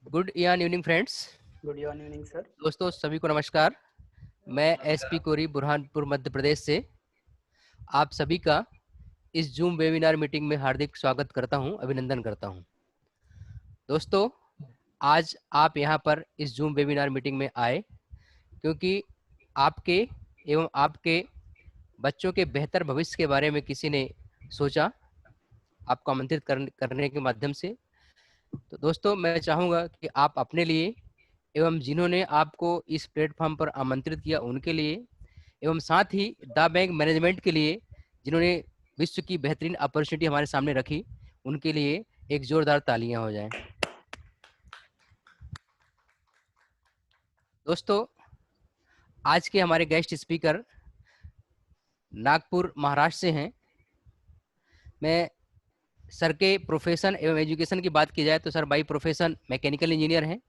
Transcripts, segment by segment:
Good evening friends. Good evening sir. दोस्तों सभी को नमस्कार। मैं एसपी कोरी बुरहानपुर मध्य प्रदेश से आप सभी का इस जूम वेबिनार मीटिंग में हार्दिक स्वागत करता हूं, अभिनंदन करता हूं। दोस्तों आज आप यहां पर इस जूम वेबिनार मीटिंग में आए क्योंकि आपके एवं आपके बच्चों के बेहतर भविष्य के बारे में किसी ने सोचा आपको आमंत्रित करने के माध्यम से। तो दोस्तों मैं चाहूँगा कि आप अपने लिए एवं जिन्होंने आपको इस प्लेटफॉर्म पर आमंत्रित किया उनके लिए एवं साथ ही द बैंक मैनेजमेंट के लिए जिन्होंने विश्व की बेहतरीन अपॉर्चुनिटी हमारे सामने रखी उनके लिए एक जोरदार तालियां हो जाएं। दोस्तों आज के हमारे गेस्ट स्पीकर नागपुर महाराष्ट्र से हैं। मैं सर के प्रोफेशन एवं एजुकेशन की बात की जाए तो sir by profession mechanical engineer हैं।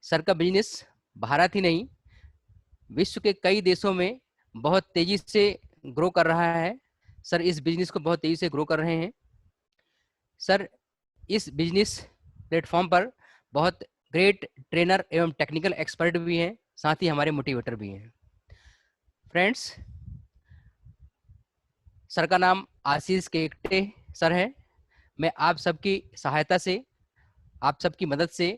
सर का बिजनेस भारत ही नहीं विश्व के कई देशों में बहुत तेजी से ग्रो कर रहा है। सर इस बिजनेस को बहुत तेजी से ग्रो कर रहे हैं। सर इस बिजनेस प्लेटफॉर्म पर बहुत ग्रेट ट्रेनर एवं टेक्निकल एक्सपर्ट भी हैं, साथ ही हमारे मोटिवेटर भी हैं। फ्रेंड्स, सर का नाम आशीष केकटे सर है। मैं आप सबकी सहायता से, आप सबकी मदद से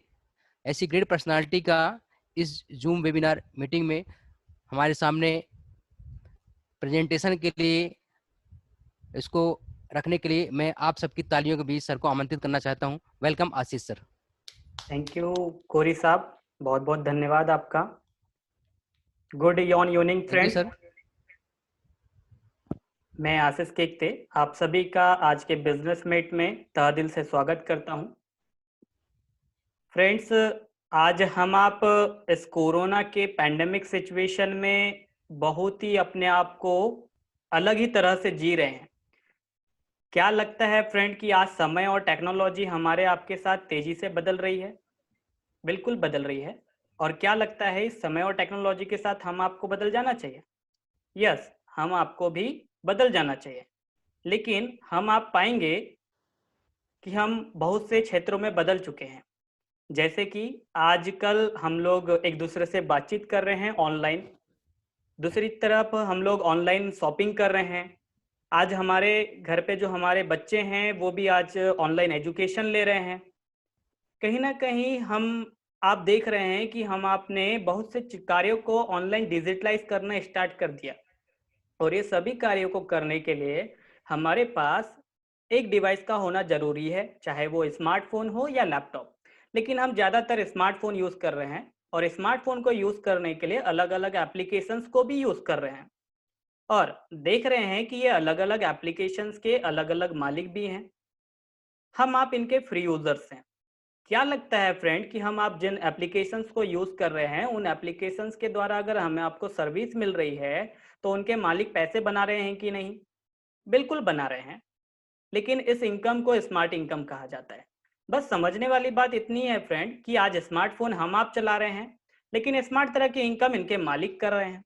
ऐसी ग्रेट पर्सनालिटी का इस जूम वेबिनार मीटिंग में हमारे सामने प्रेजेंटेशन के लिए इसको रखने के लिए मैं आप सबकी तालियों के बीच सर को आमंत्रित करना चाहता हूं। Welcome Ashish sir. Thank you Kori साहब, बहुत बहुत धन्यवाद आपका। Good evening thank you friends, sir. मैं आशीष केकते आप सभी का आज के बिजनेस मीट में तहे दिल से स्वागत करता हूं। फ्रेंड्स, आज हम आप इस कोरोना के पैंडेमिक सिचुएशन में बहुत ही अपने आप को अलग ही तरह से जी रहे हैं। क्या लगता है फ्रेंड कि आज समय और टेक्नोलॉजी हमारे आपके साथ तेजी से बदल रही है? बिल्कुल बदल रही है। और क्या लगता है इस समय और टेक्नोलॉजी के साथ हम आपको बदल जाना चाहिए? यस, हम आपको भी बदल जाना चाहिए। लेकिन हम आप पाएंगे कि हम बहुत से क्षेत्रों में बदल चुके हैं। जैसे कि आजकल हम लोग एक दूसरे से बातचीत कर रहे हैं ऑनलाइन, दूसरी तरफ हम लोग ऑनलाइन शॉपिंग कर रहे हैं। आज हमारे घर पे जो हमारे बच्चे हैं वो भी आज ऑनलाइन एजुकेशन ले रहे हैं। कहीं ना कहीं हम आप देख रहे हैं कि हम आपने बहुत से कार्यों को ऑनलाइन डिजिटलाइज करना स्टार्ट कर दिया। और ये सभी कार्यों को करने के लिए हमारे पास एक डिवाइस का होना जरूरी है, चाहे वो स्मार्टफोन हो या लैपटॉप। लेकिन हम ज़्यादातर स्मार्टफोन यूज़ कर रहे हैं और स्मार्टफोन को यूज़ करने के लिए अलग अलग एप्लीकेशंस को भी यूज़ कर रहे हैं। और देख रहे हैं कि ये अलग अलग एप्लीकेशंस के अलग अलग मालिक भी हैं। हम आप इनके फ्री यूज़र्स हैं। क्या लगता है फ्रेंड कि हम आप जिन एप्लीकेशंस को यूज़ कर रहे हैं उन एप्लीकेशंस के द्वारा अगर हमें आपको सर्विस मिल रही है तो उनके मालिक पैसे बना रहे हैं कि नहीं? बिल्कुल बना रहे हैं। लेकिन इस इनकम को स्मार्ट इनकम कहा जाता है। बस समझने वाली बात इतनी है फ्रेंड कि आज स्मार्टफोन हम आप चला रहे हैं, लेकिन स्मार्ट तरह की इनकम इनके मालिक कर रहे हैं।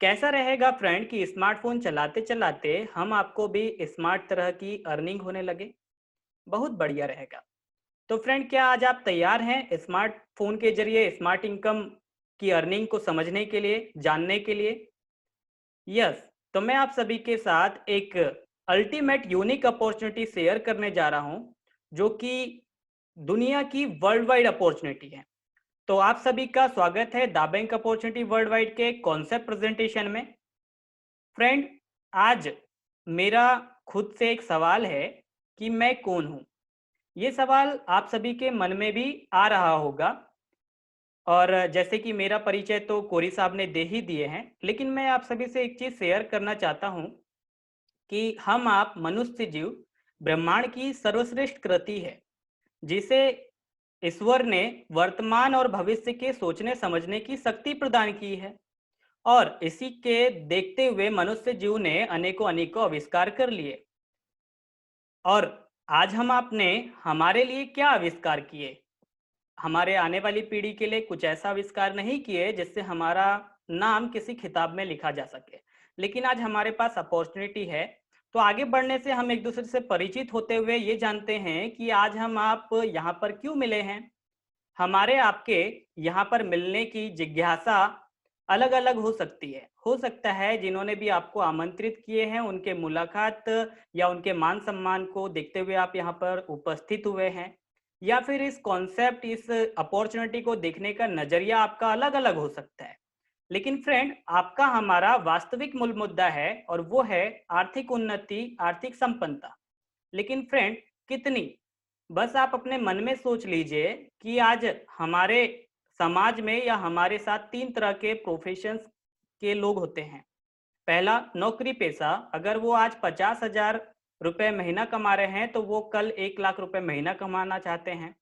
कैसा रहेगा फ्रेंड कि स्मार्टफोन चलाते चलाते हम आपको भी स्मार्ट तरह की अर्निंग होने लगे? बहुत बढ़िया रहेगा। तो फ्रेंड, क्या आज आप तैयार हैं स्मार्टफोन के जरिए स्मार्ट इनकम की अर्निंग को समझने के लिए, जानने के लिए? यस। तो मैं आप सभी के साथ एक अल्टीमेट यूनिक अपॉर्चुनिटी शेयर करने जा रहा हूं, जो कि दुनिया की वर्ल्ड वाइड अपॉर्चुनिटी है। तो आप सभी का स्वागत है the bank opportunity world wide के कॉन्सेप्ट प्रेजेंटेशन में। फ्रेंड, आज मेरा खुद से एक सवाल है कि मैं कौन हूं। ये सवाल आप सभी के मन में भी आ रहा होगा। और जैसे कि मेरा परिचय तो कोरी साहब ने दे ही दिए हैं, लेकिन मैं आप सभी से एक चीज़ शेयर करना चाहता हूं कि हम आप मनुष्य जीव ब्रह्मांड की सर्वश्रेष्ठ कृति है, जिसे ईश्वर ने वर्तमान और भविष्य के सोचने समझने की शक्ति प्रदान की है। और इसी के देखते हुए मनुष्य जीव ने अनेकों अनेकों आविष्कार कर लिए। और आज हम आपने हमारे लिए क्या आविष्कार किए? हमारे आने वाली पीढ़ी के लिए कुछ ऐसा आविष्कार नहीं किए जिससे हमारा नाम किसी खिताब में लिखा जा सके। लेकिन आज हमारे पास अपॉर्चुनिटी है। तो आगे बढ़ने से हम एक दूसरे से परिचित होते हुए ये जानते हैं कि आज हम आप यहाँ पर क्यों मिले हैं, हमारे आपके यहाँ पर मिलने की जिज्ञासा अलग अलग हो सकती है। हो सकता है जिन्होंने भी आपको आमंत्रित किए हैं उनके मुलाकात या उनके मान सम्मान को देखते हुए आप यहाँ पर उपस्थित हुए हैं, या फिर इस कॉन्सेप्ट, इस अपॉर्चुनिटी को देखने का नजरिया आपका अलग अलग हो सकता है। लेकिन फ्रेंड, आपका हमारा वास्तविक मूल मुद्दा है और वो है आर्थिक उन्नति, आर्थिक संपन्नता। लेकिन फ्रेंड, कितनी? बस आप अपने मन में सोच लीजिए कि आज हमारे समाज में या हमारे साथ तीन तरह के प्रोफेशंस के लोग होते हैं। पहला, नौकरी पेशा। अगर वो आज 50,000 रुपए महीना कमा रहे हैं तो वो कल 1 लाख रुपए महीना कमाना चाहते हैं।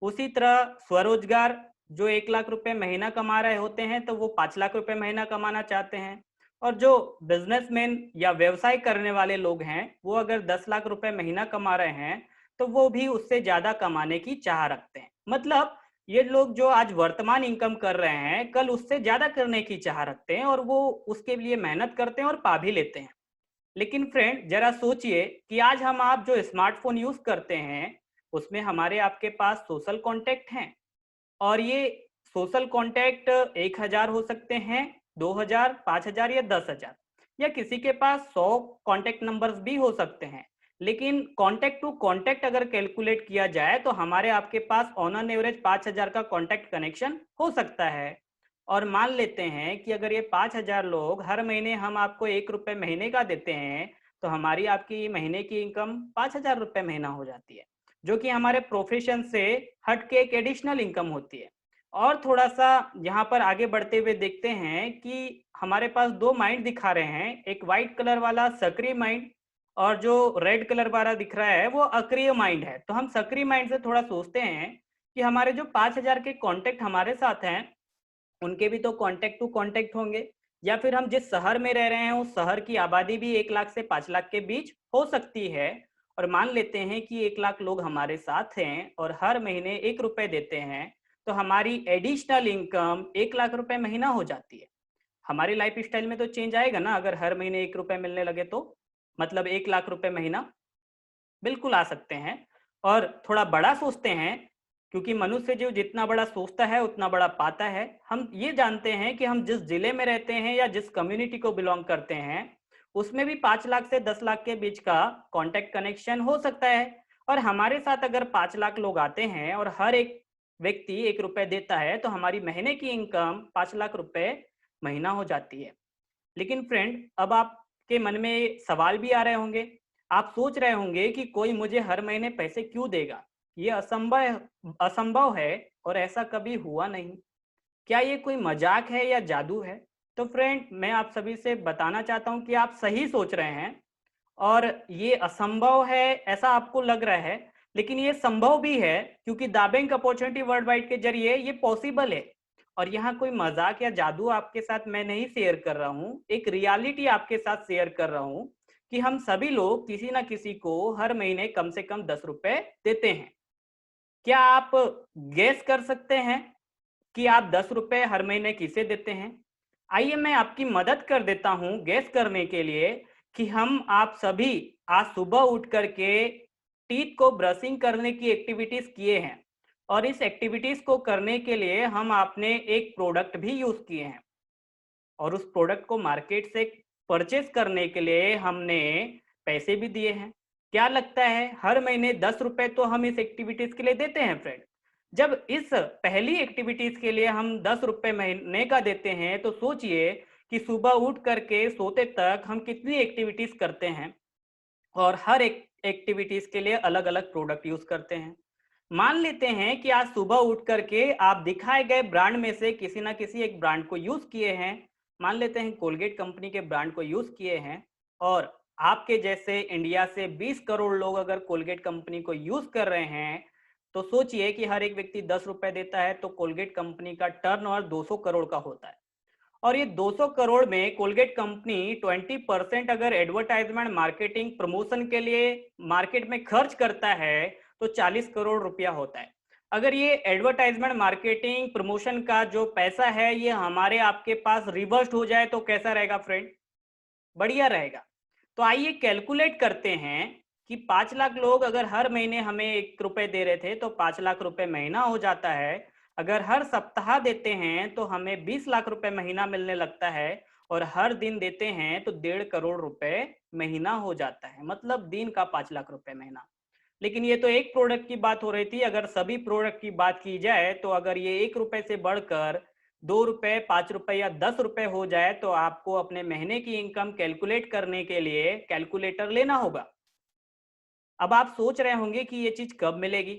उसी तरह स्वरोजगार, जो 1 लाख रुपए महीना कमा रहे होते हैं तो वो 5 लाख रुपए महीना कमाना चाहते हैं। और जो बिजनेसमैन या व्यवसाय करने वाले लोग हैं वो अगर 10 लाख रुपए महीना कमा रहे हैं तो वो भी उससे ज्यादा कमाने की चाह रखते हैं। मतलब ये लोग जो आज वर्तमान इनकम कर रहे हैं कल उससे ज्यादा करने की चाह रखते हैं और वो उसके लिए मेहनत करते हैं और पा भी लेते हैं। लेकिन फ्रेंड, जरा सोचिए कि आज हम आप जो स्मार्टफोन यूज करते हैं उसमें हमारे आपके पास सोशल कॉन्टेक्ट हैं, और ये सोशल कॉन्टैक्ट 1,000 हो सकते हैं, 2,000, 5,000 या 10,000, या किसी के पास 100 कॉन्टैक्ट नंबर्स भी हो सकते हैं। लेकिन कॉन्टैक्ट टू कॉन्टैक्ट अगर कैलकुलेट किया जाए तो हमारे आपके पास ऑन एन एवरेज 5,000 का कॉन्टैक्ट कनेक्शन हो सकता है। और मान लेते हैं कि अगर ये 5,000 लोग हर महीने हम आपको 1 रुपए महीने का देते हैं तो हमारी आपकी महीने की इनकम 5,000 रुपए महीना हो जाती है, जो कि हमारे प्रोफेशन से हट के एक एडिशनल इनकम होती है। और थोड़ा सा यहाँ पर आगे बढ़ते हुए देखते हैं कि हमारे पास दो माइंड दिखा रहे हैं, एक व्हाइट कलर वाला सक्रिय माइंड और जो रेड कलर वाला दिख रहा है वो अक्रिय माइंड है। तो हम सक्रिय माइंड से थोड़ा सोचते हैं कि हमारे जो 5,000 के कॉन्टेक्ट हमारे साथ हैं उनके भी तो कॉन्टेक्ट टू कॉन्टेक्ट होंगे, या फिर हम जिस शहर में रह रहे हैं उस शहर की आबादी भी 1 लाख से 5 लाख के बीच हो सकती है। और मान लेते हैं कि 1 लाख लोग हमारे साथ हैं और हर महीने 1 रुपए देते हैं, तो हमारी एडिशनल इनकम 1 लाख रुपए महीना हो जाती है। हमारी लाइफ स्टाइल में तो चेंज आएगा ना अगर हर महीने 1 रुपए मिलने लगे तो, मतलब 1 लाख रुपए महीना बिल्कुल आ सकते हैं। और थोड़ा बड़ा सोचते हैं, क्योंकि मनुष्य जो जितना बड़ा सोचता है उतना बड़ा पाता है। हम ये जानते हैं कि हम जिस जिले में रहते हैं या जिस कम्युनिटी को बिलोंग करते हैं उसमें भी 5 लाख से 10 लाख के बीच का कांटेक्ट कनेक्शन हो सकता है। और हमारे साथ अगर 5 लाख लोग आते हैं और हर एक व्यक्ति 1 रुपए देता है तो हमारी महीने की इनकम 5 लाख रुपए महीना हो जाती है। लेकिन फ्रेंड, अब आपके मन में सवाल भी आ रहे होंगे, आप सोच रहे होंगे कि कोई मुझे हर महीने पैसे क्यों देगा, ये असंभव असंभव है और ऐसा कभी हुआ नहीं। क्या ये कोई मजाक है या जादू है? तो फ्रेंड, मैं आप सभी से बताना चाहता हूं कि आप सही सोच रहे हैं और ये असंभव है ऐसा आपको लग रहा है, लेकिन ये संभव भी है, क्योंकि the bank opportunity world wide के जरिए ये पॉसिबल है। और यहाँ कोई मजाक या जादू आपके साथ मैं नहीं शेयर कर रहा हूँ, एक रियलिटी आपके साथ शेयर कर रहा हूँ कि हम सभी लोग किसी ना किसी को हर महीने कम से कम 10 रुपए देते हैं। क्या आप गेस कर सकते हैं कि आप 10 रुपए हर महीने किसे देते हैं? आइए मैं आपकी मदद कर देता हूं गेस करने के लिए कि हम आप सभी आज सुबह उठ करके टीथ को ब्रशिंग करने की एक्टिविटीज किए हैं, और इस एक्टिविटीज को करने के लिए हम आपने एक प्रोडक्ट भी यूज किए हैं, और उस प्रोडक्ट को मार्केट से परचेज करने के लिए हमने पैसे भी दिए हैं। क्या लगता है हर महीने 10 रुपए तो हम इस एक्टिविटीज के लिए देते हैं फ्रेंड। जब इस पहली एक्टिविटीज के लिए हम 10 रुपए महीने का देते हैं तो सोचिए कि सुबह उठ करके सोते तक हम कितनी एक्टिविटीज करते हैं, और हर एक एक्टिविटीज के लिए अलग अलग प्रोडक्ट यूज करते हैं। मान लेते हैं कि आज सुबह उठ करके आप दिखाए गए ब्रांड में से किसी ना किसी एक ब्रांड को यूज किए हैं। मान लेते हैं कोलगेट कंपनी के ब्रांड को यूज किए हैं, और आपके जैसे इंडिया से 20 करोड़ लोग अगर कोलगेट कंपनी को यूज कर रहे हैं तो सोचिए कि हर एक व्यक्ति 10 रुपए देता है तो कोलगेट कंपनी का टर्नओवर 200 करोड़ का होता है। और ये 200 करोड़ में कोलगेट कंपनी 20% अगर एडवर्टाइजमेंट, मार्केटिंग, प्रमोशन के लिए मार्केट में खर्च करता है तो 40 करोड़ रुपया होता है। अगर ये एडवर्टाइजमेंट, मार्केटिंग, प्रमोशन का जो पैसा है ये हमारे आपके पास रिवर्स हो जाए तो कैसा रहेगा फ्रेंड? बढ़िया रहेगा। तो आइए कैलकुलेट करते हैं कि 5 लाख लोग अगर हर महीने हमें 1 रुपए दे रहे थे तो 5 लाख रुपए महीना हो जाता है। अगर हर सप्ताह देते हैं तो हमें 20 लाख रुपए महीना मिलने लगता है, और हर दिन देते हैं तो 1.5 करोड़ रुपए महीना हो जाता है, मतलब दिन का 5 लाख रुपए महीना। लेकिन ये तो एक प्रोडक्ट की बात हो रही थी। अगर सभी प्रोडक्ट की बात की जाए तो अगर ये 1 रुपए से बढ़कर 2 रुपए, 5 रुपए या 10 रुपए हो जाए तो आपको अपने महीने की इनकम कैलकुलेट करने के लिए कैलकुलेटर लेना होगा। अब आप सोच रहे होंगे कि ये चीज कब मिलेगी।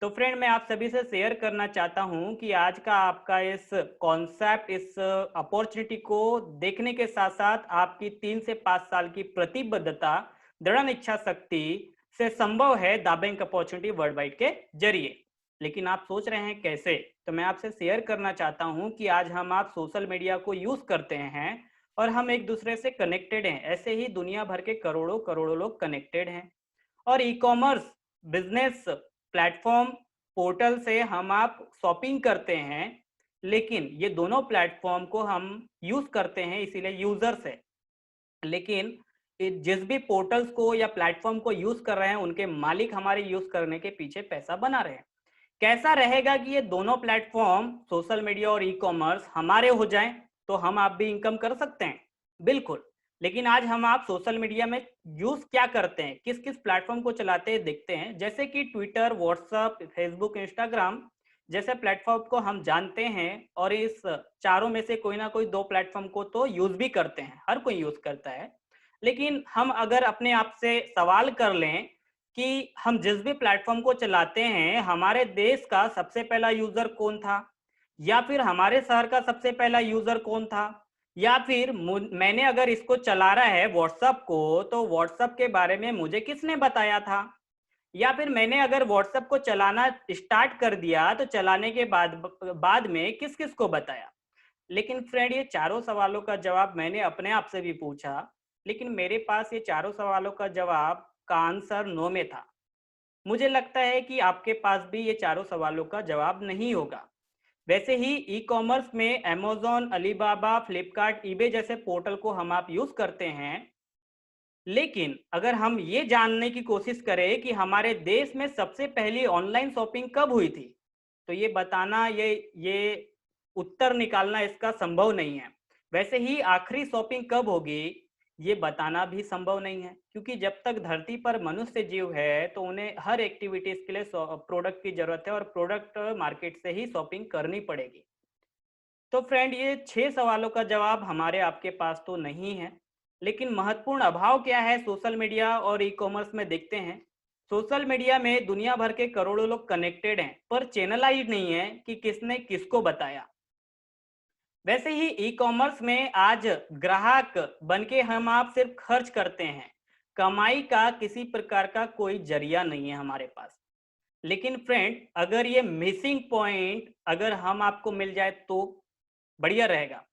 तो फ्रेंड, मैं आप सभी से शेयर करना चाहता हूं कि आज का आपका इस कॉन्सेप्ट, इस अपॉर्चुनिटी को देखने के साथ साथ आपकी 3 से 5 साल की प्रतिबद्धता, दृढ़ इच्छा शक्ति से संभव है the bank opportunity world wide के जरिए। लेकिन आप सोच रहे हैं कैसे? तो मैं आपसे शेयर करना चाहता हूं कि आज हम आप सोशल मीडिया को यूज करते हैं और हम एक दूसरे से कनेक्टेड हैं। ऐसे ही दुनिया भर के करोड़ों करोड़ों लोग कनेक्टेड हैं, और e commerce business platform portal से हम आप शॉपिंग करते हैं। लेकिन ये दोनों प्लेटफॉर्म को हम यूज करते हैं इसीलिए यूजर्स है, लेकिन जिस भी पोर्टल्स को या प्लेटफॉर्म को यूज कर रहे हैं उनके मालिक हमारे यूज करने के पीछे पैसा बना रहे हैं। कैसा रहेगा कि ये दोनों प्लेटफॉर्म सोशल मीडिया और ई कॉमर्स हमारे हो जाएं तो हम आप भी इनकम कर सकते हैं? बिल्कुल। लेकिन आज हम आप सोशल मीडिया में यूज क्या करते हैं, किस किस प्लेटफॉर्म को चलाते हैं देखते हैं। जैसे कि ट्विटर, व्हाट्सएप, फेसबुक, इंस्टाग्राम जैसे प्लेटफॉर्म को हम जानते हैं, और इस चारों में से कोई ना कोई 2 प्लेटफॉर्म को तो यूज भी करते हैं, हर कोई यूज करता है। लेकिन हम अगर अपने आप से सवाल कर लें कि हम जिस भी प्लेटफॉर्म को चलाते हैं हमारे देश का सबसे पहला यूजर कौन था, या फिर हमारे शहर का सबसे पहला यूजर कौन था, या फिर मैंने अगर इसको चला रहा है व्हाट्सएप को तो व्हाट्सएप के बारे में मुझे किसने बताया था, या फिर मैंने अगर व्हाट्सएप को चलाना स्टार्ट कर दिया तो चलाने के बाद में किस किस को बताया। लेकिन फ्रेंड, ये चारों सवालों का जवाब मैंने अपने आप से भी पूछा, लेकिन मेरे पास ये चारों सवालों का जवाब का आंसर नो में था। मुझे लगता है कि आपके पास भी ये चारों सवालों का जवाब नहीं होगा। वैसे ही ई कॉमर्स में अमेज़न, अलीबाबा, फ्लिपकार्ट, ईबे जैसे पोर्टल को हम आप यूज करते हैं। लेकिन अगर हम ये जानने की कोशिश करें कि हमारे देश में सबसे पहली ऑनलाइन शॉपिंग कब हुई थी, तो ये बताना, ये उत्तर निकालना इसका संभव नहीं है। वैसे ही आखिरी शॉपिंग कब होगी ये बताना भी संभव नहीं है, क्योंकि जब तक धरती पर मनुष्य जीव है तो उन्हें हर एक्टिविटीज के लिए प्रोडक्ट की जरूरत है, और प्रोडक्ट मार्केट से ही शॉपिंग करनी पड़ेगी। तो फ्रेंड, ये 6 सवालों का जवाब हमारे आपके पास तो नहीं है। लेकिन महत्वपूर्ण अभाव क्या है सोशल मीडिया और ई कॉमर्स में देखते हैं। सोशल मीडिया में दुनिया भर के करोड़ों लोग कनेक्टेड हैं, पर चैनलाइज नहीं है कि किसने किसको बताया। वैसे ही ई कॉमर्स में आज ग्राहक बनके हम आप सिर्फ खर्च करते हैं, कमाई का किसी प्रकार का कोई जरिया नहीं है हमारे पास। लेकिन फ्रेंड, अगर ये मिसिंग पॉइंट अगर हम आपको मिल जाए तो बढ़िया रहेगा।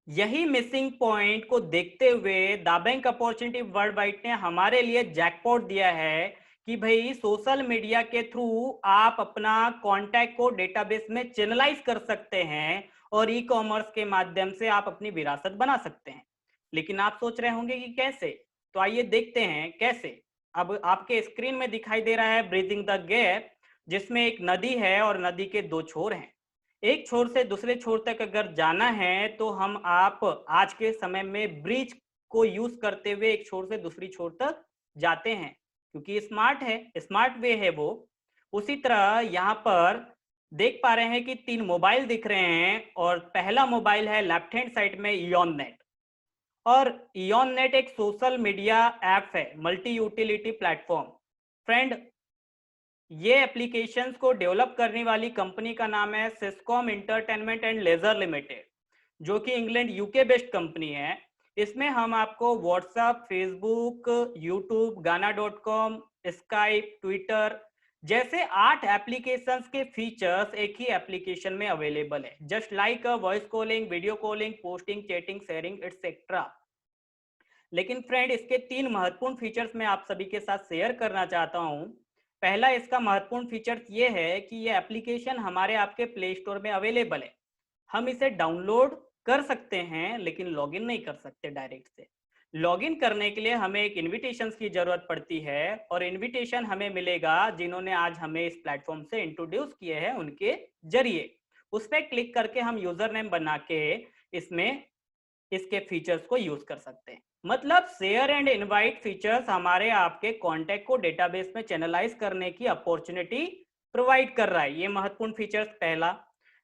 यही मिसिंग पॉइंट को देखते हुए the bank opportunity world wide ने हमारे लिए जैकपॉट दिया है कि भाई सोशल मीडिया के थ्रू आप अपना कॉन्टैक्ट को डेटाबेस में चैनलाइज कर सकते हैं, और ई कॉमर्स के माध्यम से आप अपनी विरासत बना सकते हैं। लेकिन आप सोच रहे होंगे कि कैसे, तो आइए देखते हैं कैसे। अब आपके स्क्रीन में दिखाई दे रहा है ब्रीदिंग द गैप, जिसमें एक नदी है और नदी के 2 छोर हैं। एक छोर से दूसरे छोर तक अगर जाना है तो हम आप आज के समय में ब्रिज को यूज करते हुए एक छोर से दूसरी छोर तक जाते हैं, क्योंकि स्मार्ट है, स्मार्ट वे है वो। उसी तरह यहाँ पर देख पा रहे हैं कि 3 मोबाइल दिख रहे हैं, और पहला मोबाइल है लेफ्ट हैंड साइड में इयॉन नेट। और इयॉन नेट एक सोशल मीडिया ऐप है, मल्टी यूटिलिटी प्लेटफॉर्म। फ्रेंड, ये एप्लीकेशंस को डेवलप करने वाली कंपनी का नाम है सिस्कॉम एंटरटेनमेंट एंड लेजर लिमिटेड, जो कि इंग्लैंड यूके बेस्ड कंपनी है। इसमें हम आपको व्हाट्सएप, फेसबुक, यूट्यूब, गाना.com, स्काइप, ट्विटर जैसे 8 एप्लीकेशंस के फीचर्स एक ही एप्लीकेशन में अवेलेबल है, just like voice calling, video calling, posting, chatting, sharing etcetera. लेकिन फ्रेंड, इसके 3 महत्वपूर्ण फीचर्स मैं आप सभी के साथ शेयर करना चाहता हूं। पहला इसका महत्वपूर्ण फीचर ये है कि ये एप्लीकेशन हमारे आपके प्ले स्टोर में अवेलेबल है। हम इसे डाउनलोड कर सकते हैं, लेकिन लॉगिन नहीं कर सकते डायरेक्ट से। लॉगिन करने के लिए हमें एक इनविटेशन की जरूरत पड़ती है, और इनविटेशन हमें मिलेगा जिन्होंने आज हमें इस प्लेटफॉर्म से इंट्रोड्यूस किए हैं उनके जरिए। उस पर क्लिक करके हम यूजर नेम बना के इसमें इसके फीचर्स को यूज कर सकते हैं। मतलब शेयर एंड इनवाइट फीचर्स हमारे आपके कॉन्टेक्ट को डेटाबेस में चैनलाइज करने की अपॉर्चुनिटी प्रोवाइड कर रहा है। ये महत्वपूर्ण फीचर्स पहला।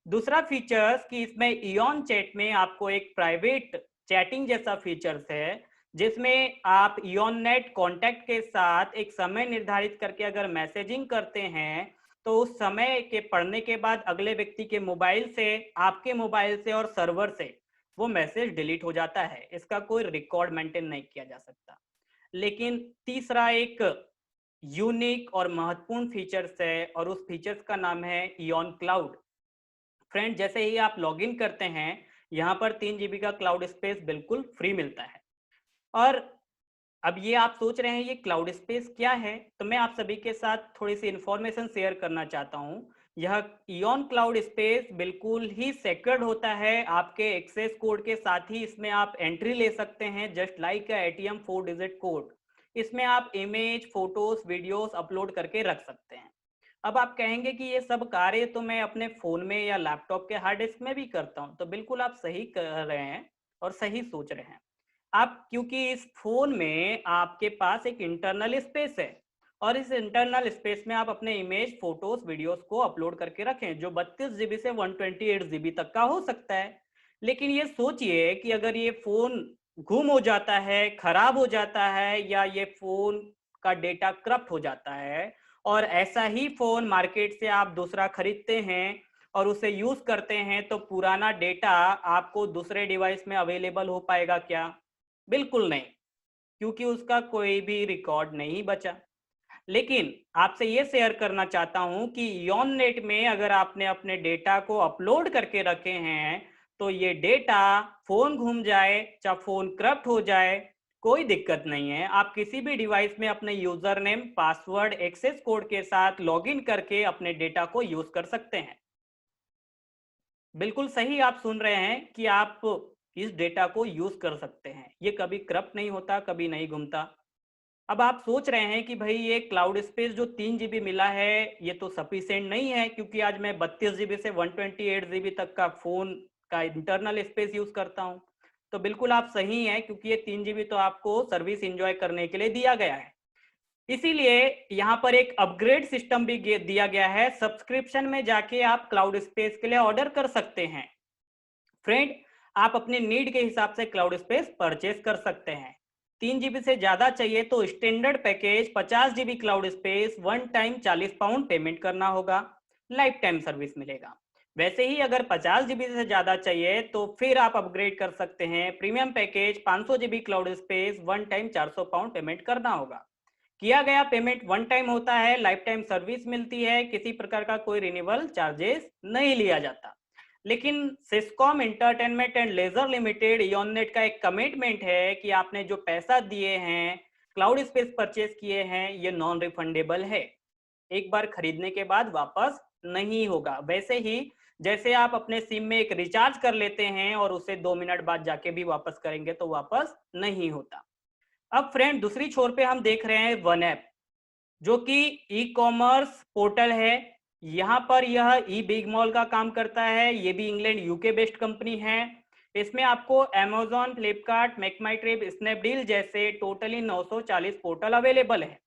दूसरा फीचर्स कि इसमें इयॉन चैट में आपको एक प्राइवेट चैटिंग जैसा फीचर्स है, जिसमें आप इयॉन नेट कॉन्टैक्ट के साथ एक समय निर्धारित करके अगर मैसेजिंग करते हैं तो उस समय के पढ़ने के बाद अगले व्यक्ति के मोबाइल से, आपके मोबाइल से और सर्वर से वो मैसेज डिलीट हो जाता है। इसका कोई रिकॉर्ड मेंटेन नहीं किया जा सकता। लेकिन तीसरा एक यूनिक और महत्वपूर्ण फीचर्स है और उस फीचर्स का नाम है इयॉन क्लाउड। फ्रेंड, जैसे ही आप लॉगिन करते हैं यहाँ पर 3 GB का क्लाउड स्पेस बिल्कुल फ्री मिलता है। और अब ये आप सोच रहे हैं ये क्लाउड स्पेस क्या है, तो मैं आप सभी के साथ थोड़ी सी इंफॉर्मेशन शेयर करना चाहता हूँ। यह इयॉन क्लाउड स्पेस बिल्कुल ही सिक्योर्ड होता है। आपके एक्सेस कोड के साथ ही इसमें आप एंट्री ले सकते हैं, just like ATM 4 digit code. इसमें आप इमेज, फोटोज, वीडियोस अपलोड करके रख सकते हैं। अब आप कहेंगे कि ये सब कार्य तो मैं अपने फोन में या लैपटॉप के हार्ड डिस्क में भी करता हूँ, तो बिल्कुल आप सही कर रहे हैं और सही सोच रहे हैं आप, क्योंकि इस फोन में आपके पास एक इंटरनल स्पेस है और इस इंटरनल स्पेस में आप अपने इमेज, फोटोज, वीडियोस को अपलोड करके रखें, जो 32 GB से 128 GB तक का हो सकता है। लेकिन ये सोचिए कि अगर ये फोन गुम हो जाता है, खराब हो जाता है, या ये फोन का डेटा करप्ट हो जाता है और ऐसा ही फोन मार्केट से आप दूसरा खरीदते हैं और उसे यूज करते हैं, तो पुराना डेटा आपको दूसरे डिवाइस में अवेलेबल हो पाएगा क्या? बिल्कुल नहीं, क्योंकि उसका कोई भी रिकॉर्ड नहीं बचा। लेकिन आपसे ये शेयर करना चाहता हूं कि इयॉन नेट में अगर आपने अपने डेटा को अपलोड करके रखे हैं तो ये डेटा फोन घूम जाए, चाहे फोन करप्ट हो जाए, कोई दिक्कत नहीं है। आप किसी भी डिवाइस में अपने user name, password, access code के साथ लॉगिन करके अपने डेटा को यूज कर सकते हैं। बिल्कुल सही आप सुन रहे हैं कि आप इस डेटा को यूज कर सकते हैं। ये कभी करप्ट नहीं होता, कभी नहीं घूमता। अब आप सोच रहे हैं कि भाई ये क्लाउड स्पेस जो 3 GB मिला है ये तो सफिशिएंट नहीं है, क्योंकि आज मैं 32 GB से 128 GB तक का फोन का इंटरनल स्पेस यूज करता हूं। तो बिल्कुल आप सही हैं, क्योंकि ये 3 GB तो आपको सर्विस एंजॉय करने के लिए दिया गया है। इसीलिए यहाँ पर एक अपग्रेड सिस्टम भी दिया गया है। सब्सक्रिप्शन में जाके आप क्लाउड स्पेस के लिए ऑर्डर कर सकते हैं। फ्रेंड, आप अपने नीड के हिसाब से क्लाउड स्पेस परचेस कर सकते हैं। 3 GB से ज्यादा चाहिए तो standard package 50 GB cloud space one time 40 pound payment करना होगा, लाइफ टाइम सर्विस मिलेगा। वैसे ही अगर 50 GB से ज्यादा चाहिए तो फिर आप अपग्रेड कर सकते हैं। Premium package 500 GB cloud space one time 400 pound payment करना होगा। किया गया पेमेंट वन टाइम होता है, लाइफ टाइम सर्विस मिलती है, किसी प्रकार का कोई रिन्यूअल चार्जेस नहीं लिया जाता। लेकिन सिस्कॉम एंटरटेनमेंट एंड लेजर लिमिटेड इयॉननेट का एक कमिटमेंट है कि आपने जो पैसा दिए हैं, क्लाउड स्पेस परचेस किए हैं, ये नॉन रिफंडेबल है। एक बार खरीदने के बाद वापस नहीं होगा। वैसे ही जैसे आप अपने सिम में एक रिचार्ज कर लेते हैं और उसे 2 मिनट बाद जाके भी वापस करेंगे तो वापस नहीं होता। अब फ्रेंड, दूसरी छोर पे हम देख रहे हैं वन ऐप, जो कि ई कॉमर्स पोर्टल है। यहाँ पर यह ई बिग मॉल का काम करता है। ये भी इंग्लैंड यूके बेस्ड कंपनी है। इसमें आपको Amazon, Flipkart, Make My trip, Snapdeal जैसे टोटली 940 पोर्टल अवेलेबल है।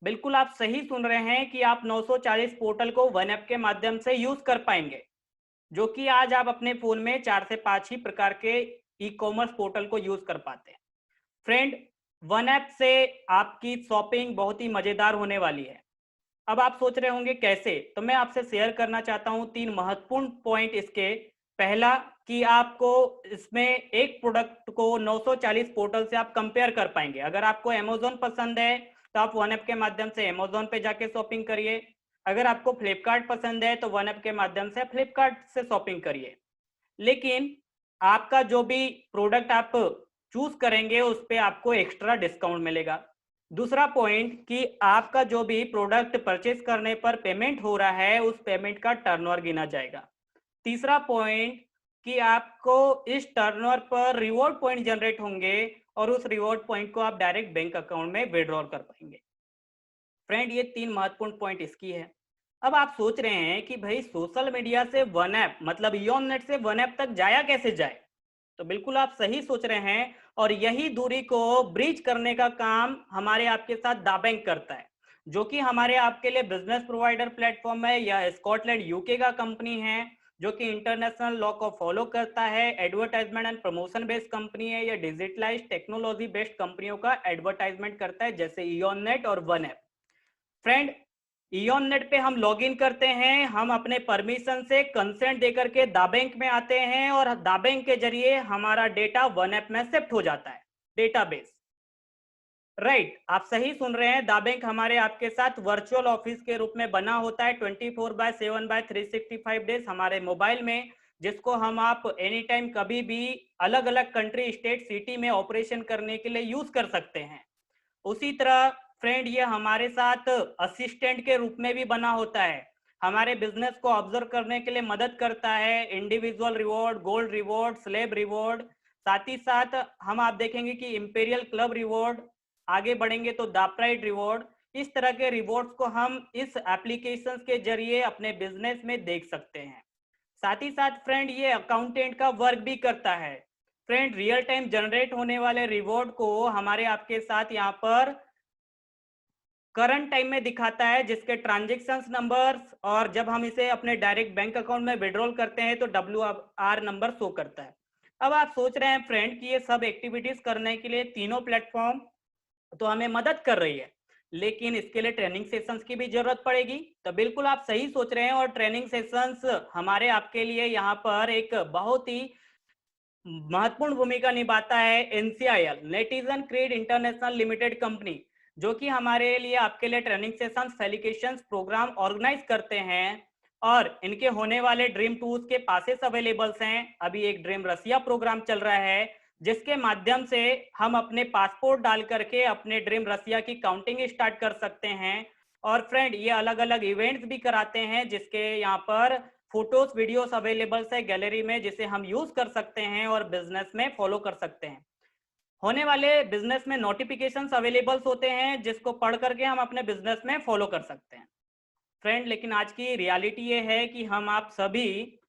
बिल्कुल आप सही सुन रहे हैं कि आप 940 पोर्टल को वन ऐप के माध्यम से यूज कर पाएंगे, जो कि आज आप अपने फोन में 4 से 5 ही प्रकार के ई कॉमर्स पोर्टल को यूज कर पाते हैं। फ्रेंड, वन ऐप से आपकी शॉपिंग बहुत ही मजेदार होने वाली है। अब आप सोच रहे होंगे कैसे, तो मैं आपसे शेयर करना चाहता हूं 3 महत्वपूर्ण पॉइंट इसके। पहला कि आपको इसमें एक प्रोडक्ट को 940 पोर्टल से आप कंपेयर कर पाएंगे। अगर आपको अमेजोन पसंद है तो आप वन ऐप के माध्यम से अमेजोन पे जाके शॉपिंग करिए। अगर आपको फ्लिपकार्ट पसंद है तो वन ऐप के माध्यम से फ्लिपकार्ट से शॉपिंग करिए। लेकिन आपका जो भी प्रोडक्ट आप चूज करेंगे उस पर आपको एक्स्ट्रा डिस्काउंट मिलेगा। दूसरा पॉइंट कि आपका जो भी प्रोडक्ट परचेस करने पर पेमेंट हो रहा है उस पेमेंट का टर्नओवर गिना जाएगा। तीसरा पॉइंट कि आपको इस टर्नओवर पर रिवॉर्ड पॉइंट जनरेट होंगे और उस रिवॉर्ड पॉइंट को आप डायरेक्ट बैंक अकाउंट में विड्रॉल कर पाएंगे। फ्रेंड, ये 3 महत्वपूर्ण पॉइंट इसकी है। अब आप सोच रहे हैं कि भाई सोशल मीडिया से वन ऐप मतलब इयोन नेट से वन ऐप तक जाया कैसे जाए। तो बिल्कुल आप सही सोच रहे हैं, और यही दूरी को ब्रीच करने का काम हमारे आपके साथ दाबैंक करता है, जो कि हमारे आपके लिए बिजनेस प्रोवाइडर प्लेटफॉर्म है, या स्कॉटलैंड यूके का कंपनी है, जो कि इंटरनेशनल लॉ को फॉलो करता है, advertisement and promotion based company है, या डिजिटलाइज्ड टेक्नोलॉजी बेस्ड कंपनियों का एडवर्टाइजमेंट करता है, जैसे इयोन नेट और one app. Friend, Eoin net पे हम लॉगिन करते हैं, हम अपने परमिशन से कंसेंट देकर के दाबैंक में आते हैं, और दाबैंक के जरिए हमारा डेटा वन ऐप में शिफ्ट हो जाता है, डेटाबेस। राइट, आप सही सुन रहे हैं, दाबैंक हमारे आपके साथ वर्चुअल ऑफिस के रूप में बना होता है 24/7/365 डेज हमारे मोबाइल में, जिसको हम आप एनी टाइम कभी भी अलग अलग कंट्री, स्टेट, सिटी में ऑपरेशन करने के लिए यूज कर सकते हैं। उसी तरह फ्रेंड, ये हमारे साथ असिस्टेंट के रूप में भी बना होता है, हमारे बिजनेस को ऑब्जर्व करने के लिए मदद करता है, individual reward, gold reward, slab reward, साथ ही साथ हम आप देखेंगे कि इंपेरियल क्लब रिवॉर्ड, आगे बढ़ेंगे तो दाप्राइड रिवॉर्ड। इस तरह के रिवॉर्ड्स को हम इस एप्लीकेशंस के जरिए अपने बिजनेस में देख सकते हैं। साथ ही साथ फ्रेंड, ये अकाउंटेंट का वर्क भी करता है। फ्रेंड, रियल टाइम जनरेट होने वाले रिवॉर्ड को हमारे आपके साथ यहाँ पर करंट टाइम में दिखाता है, जिसके ट्रांजेक्शन्स नंबर्स, और जब हम इसे अपने डायरेक्ट बैंक अकाउंट में विड्रॉल करते हैं तो WR नंबर शो करता है। अब आप सोच रहे हैं फ्रेंड कि ये सब एक्टिविटीज करने के लिए तीनों प्लेटफॉर्म तो हमें मदद कर रही है, लेकिन इसके लिए ट्रेनिंग सेशंस की भी जरूरत पड़ेगी। तो बिल्कुल आप सही सोच रहे हैं, और ट्रेनिंग सेशंस हमारे आपके लिए यहाँ पर एक बहुत ही महत्वपूर्ण भूमिका निभाता है NCIL, netizen creed international limited company, जो कि हमारे लिए आपके लिए ट्रेनिंग सेशन, फेलिकेशन प्रोग्राम ऑर्गेनाइज करते हैं, और इनके होने वाले ड्रीम टूर्स के पासेस अवेलेबल्स हैं। अभी एक ड्रीम रसिया प्रोग्राम चल रहा है, जिसके माध्यम से हम अपने पासपोर्ट डाल करके अपने ड्रीम रसिया की काउंटिंग स्टार्ट कर सकते हैं। और फ्रेंड, ये अलग अलग इवेंट्स भी कराते हैं, जिसके यहाँ पर फोटोज, वीडियोस अवेलेबल है गैलरी में, जिसे हम यूज कर सकते हैं और बिजनेस में फॉलो कर सकते हैं। होने वाले बिजनेस में नोटिफिकेशंस अवेलेबल्स होते हैं, जिसको पढ़ करके हम अपने बिजनेस में फॉलो कर सकते हैं। फ्रेंड, लेकिन आज की रियलिटी ये है कि हम आप सभी